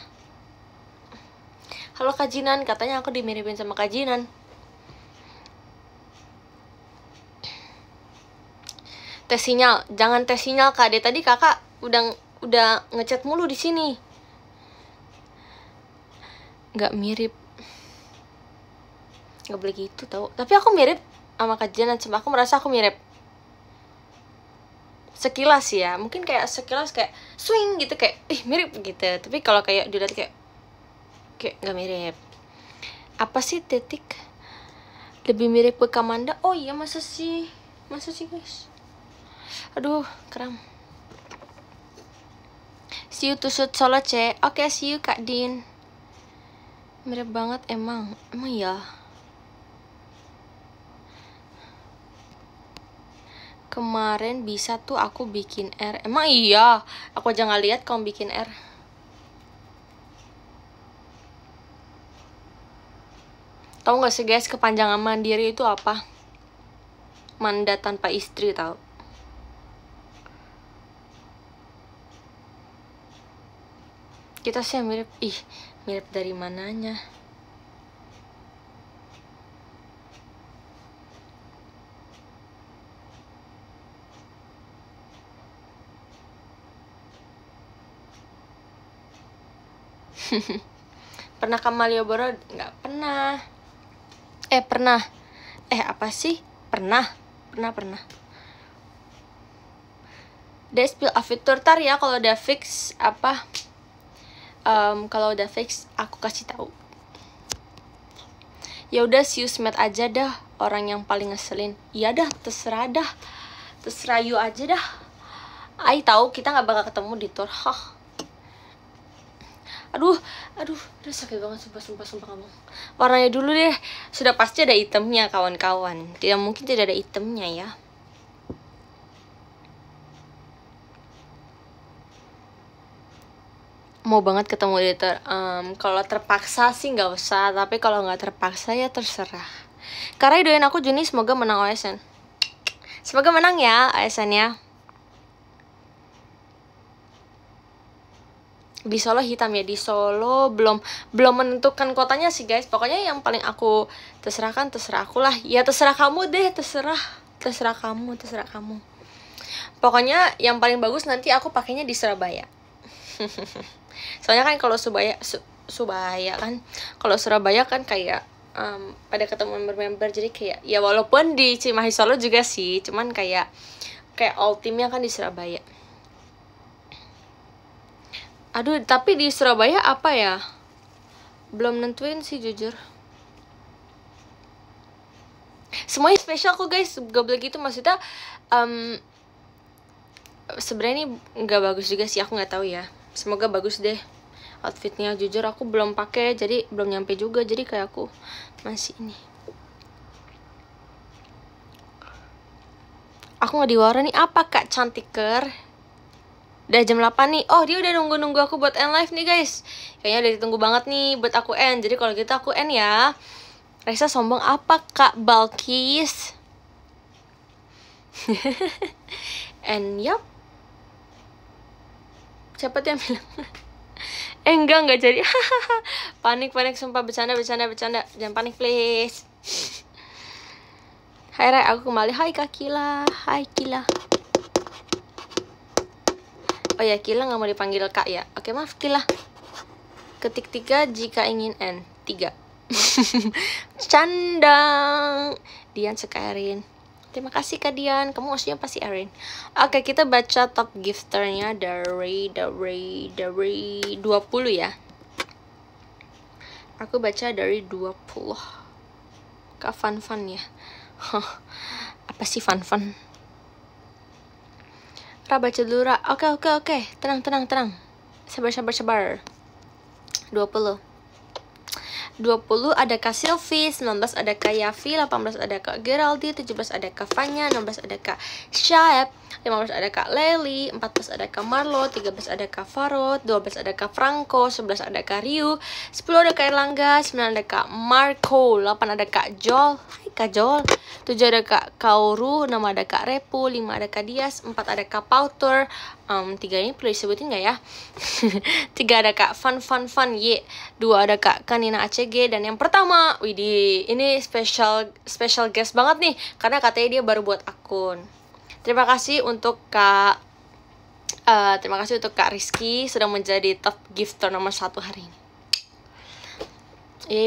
Halo Kajinan, katanya aku dimiripin sama Kajinan. Tes sinyal, jangan tes sinyal Kak. Dari tadi kakak udah ngechat mulu di sini. Nggak mirip. Nggak boleh gitu tau. Tapi aku mirip sama Kajinan, cuma aku merasa aku mirip. Sekilas ya, mungkin kayak sekilas kayak swing gitu, kayak mirip gitu. Tapi kalau kayak dilihat kayak nggak mirip. Apa sih Detik lebih mirip ke Kamanda? Oh iya, masa sih guys? Aduh, kram. See you to shoot solo C. Oke, see you Kak Din. Mirip banget emang ya. Kemarin bisa tuh aku bikin R. Emang iya, aku aja nggak lihat kamu bikin R. Tahu nggak sih guys, kepanjangan mandiri itu apa? Manda tanpa istri, tahu? Kita sih mirip. Mirip dari mananya? Pernah ke Malioboro? Nggak pernah. Pernah. Apa sih? Pernah. Dia spill a fitur tar ya, kalau udah fix apa? Kalau udah fix aku kasih tahu. Ya udah, siusmet aja dah, orang yang paling ngeselin. Iya dah, terserah you aja dah. Ai tahu kita nggak bakal ketemu di tour. Aduh, sakit banget, sumpah ngomong. Warnanya dulu deh, sudah pasti ada itemnya kawan-kawan. Tidak mungkin tidak ada itemnya ya. Mau banget ketemu editor. Kalau terpaksa sih nggak usah, tapi kalau nggak terpaksa ya terserah. Karena doain aku Juni semoga menang OSN. Semoga menang ya OSN ya. Di Solo hitam ya, di Solo belum menentukan kotanya sih guys. Pokoknya yang paling aku terserah aku lah. Ya terserah kamu deh, terserah kamu. Pokoknya yang paling bagus nanti aku pakainya di Surabaya. Soalnya kan kalau Surabaya kan, kalau Surabaya kan kayak pada ketemu member-member, jadi kayak ya walaupun di Cimahi Solo juga sih, cuman kayak all timnya kan di Surabaya. Aduh, tapi di Surabaya apa ya? Belum nentuin sih jujur. Semuanya spesial kok guys, gak boleh gitu, maksudnya sebenarnya ini nggak bagus juga sih, aku nggak tahu ya. Semoga bagus deh outfitnya. Jujur aku belum pakai, jadi belum nyampe juga, jadi kayak aku masih ini. Aku nggak diwara nih, apa Kak Cantiker? Udah jam 8 nih. Oh, dia udah nunggu aku buat end live nih guys. Kayaknya udah ditunggu banget nih buat aku end. Jadi kalau gitu aku end ya. Raisa sombong apa Kak Balkis? And yup. Siapa tuh yang bilang? Enggak jadi. Panik sumpah, bercanda. Jangan panik please. Hai Rai, aku kembali. Hai Kak Kila. Hai Kila. Oh ya, Kila nggak mau dipanggil Kak ya. Oke, maaf Kila. Ketik 3 jika ingin N. 3. Candang. Dian suka Erin. Terima kasih Kak Dian. Kamu maksudnya pasti Erin. Oke, kita baca top gifternya dari 20 ya. Aku baca dari 20. Kak Fun ya. Apa sih Fun? Ra, baca dulu Ra. Oke. Tenang. Sabar. 20 ada Kak Sylvie, 19 ada Kak Yafi, 18 ada Kak Geraldi, 17 ada Kak Fanya, 16 ada Kak Syaeb, 15 ada Kak Lely, 14 ada Kak Marlo, 13 ada Kak Farod, 12 ada Kak Franco, 11 ada Kak Ryu, 10 ada Kak Erlangga, 9 ada Kak Marco, 8 ada Kak Jol, hai Kak Jol, 7 ada Kak Kauru, 6 ada Kak Repu, 5 ada Kak Dias, 4 ada Kak Pauter, 3 ini perlu disebutin gak ya? 3 ada Kak Fun Ye, 2 ada Kak Kanina ACG, dan yang pertama, widih, ini special guest banget nih, karena katanya dia baru buat akun. Terima kasih untuk Kak Rizky sudah menjadi top gifter nomor 1 hari ini.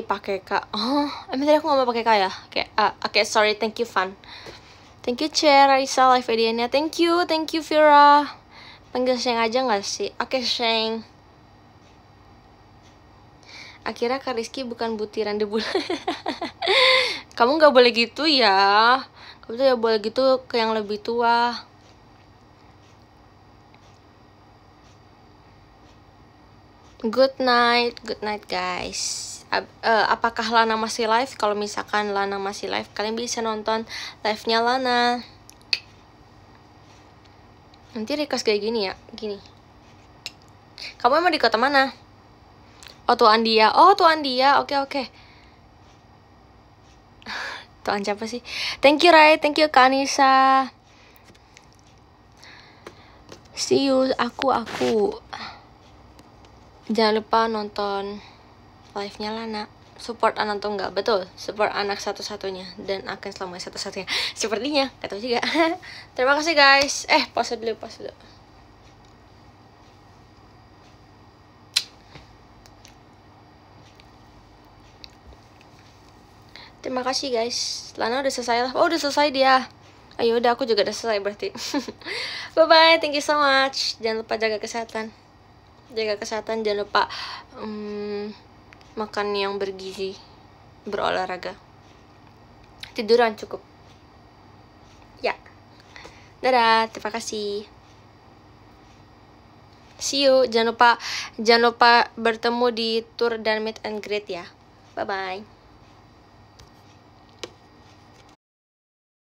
Pakai Kak. Oh, emang tadi aku nggak mau pakai Kak ya? Oke, sorry, thank you Fun. Thank you Cher, Raisa, live idenya. Thank you Vira. Panggil Sheng aja gak sih? Oke, Sheng. Akhirnya Kak Rizky bukan butiran debu. Kamu gak boleh gitu ya. Kamu tuh ya boleh gitu ke yang lebih tua. Good night guys. Apakah Lana masih live? Kalau misalkan Lana masih live, kalian bisa nonton live-nya Lana. Nanti request kayak gini ya, gini. Kamu emang di kota mana? Oh, Tuan Dia. Oke. Tuan siapa sih? Thank you Rai, thank you Kanisa. See you, aku. Jangan lupa nonton live-nya Lana. Support anak tuh enggak? Betul, support anak satu-satunya dan akan selamanya satu-satunya. Sepertinya, gak tahu juga. Terima kasih guys. Pause dulu. Terima kasih guys. Lana udah selesai lah. Oh, udah selesai dia. Ayo udah, aku juga udah selesai berarti. Bye bye, thank you so much. Jangan lupa jaga kesehatan. Jangan lupa makan yang bergizi, berolahraga, tiduran cukup ya. Dadah, terima kasih. See you. Jangan lupa bertemu di tour dan meet and greet ya. Bye bye.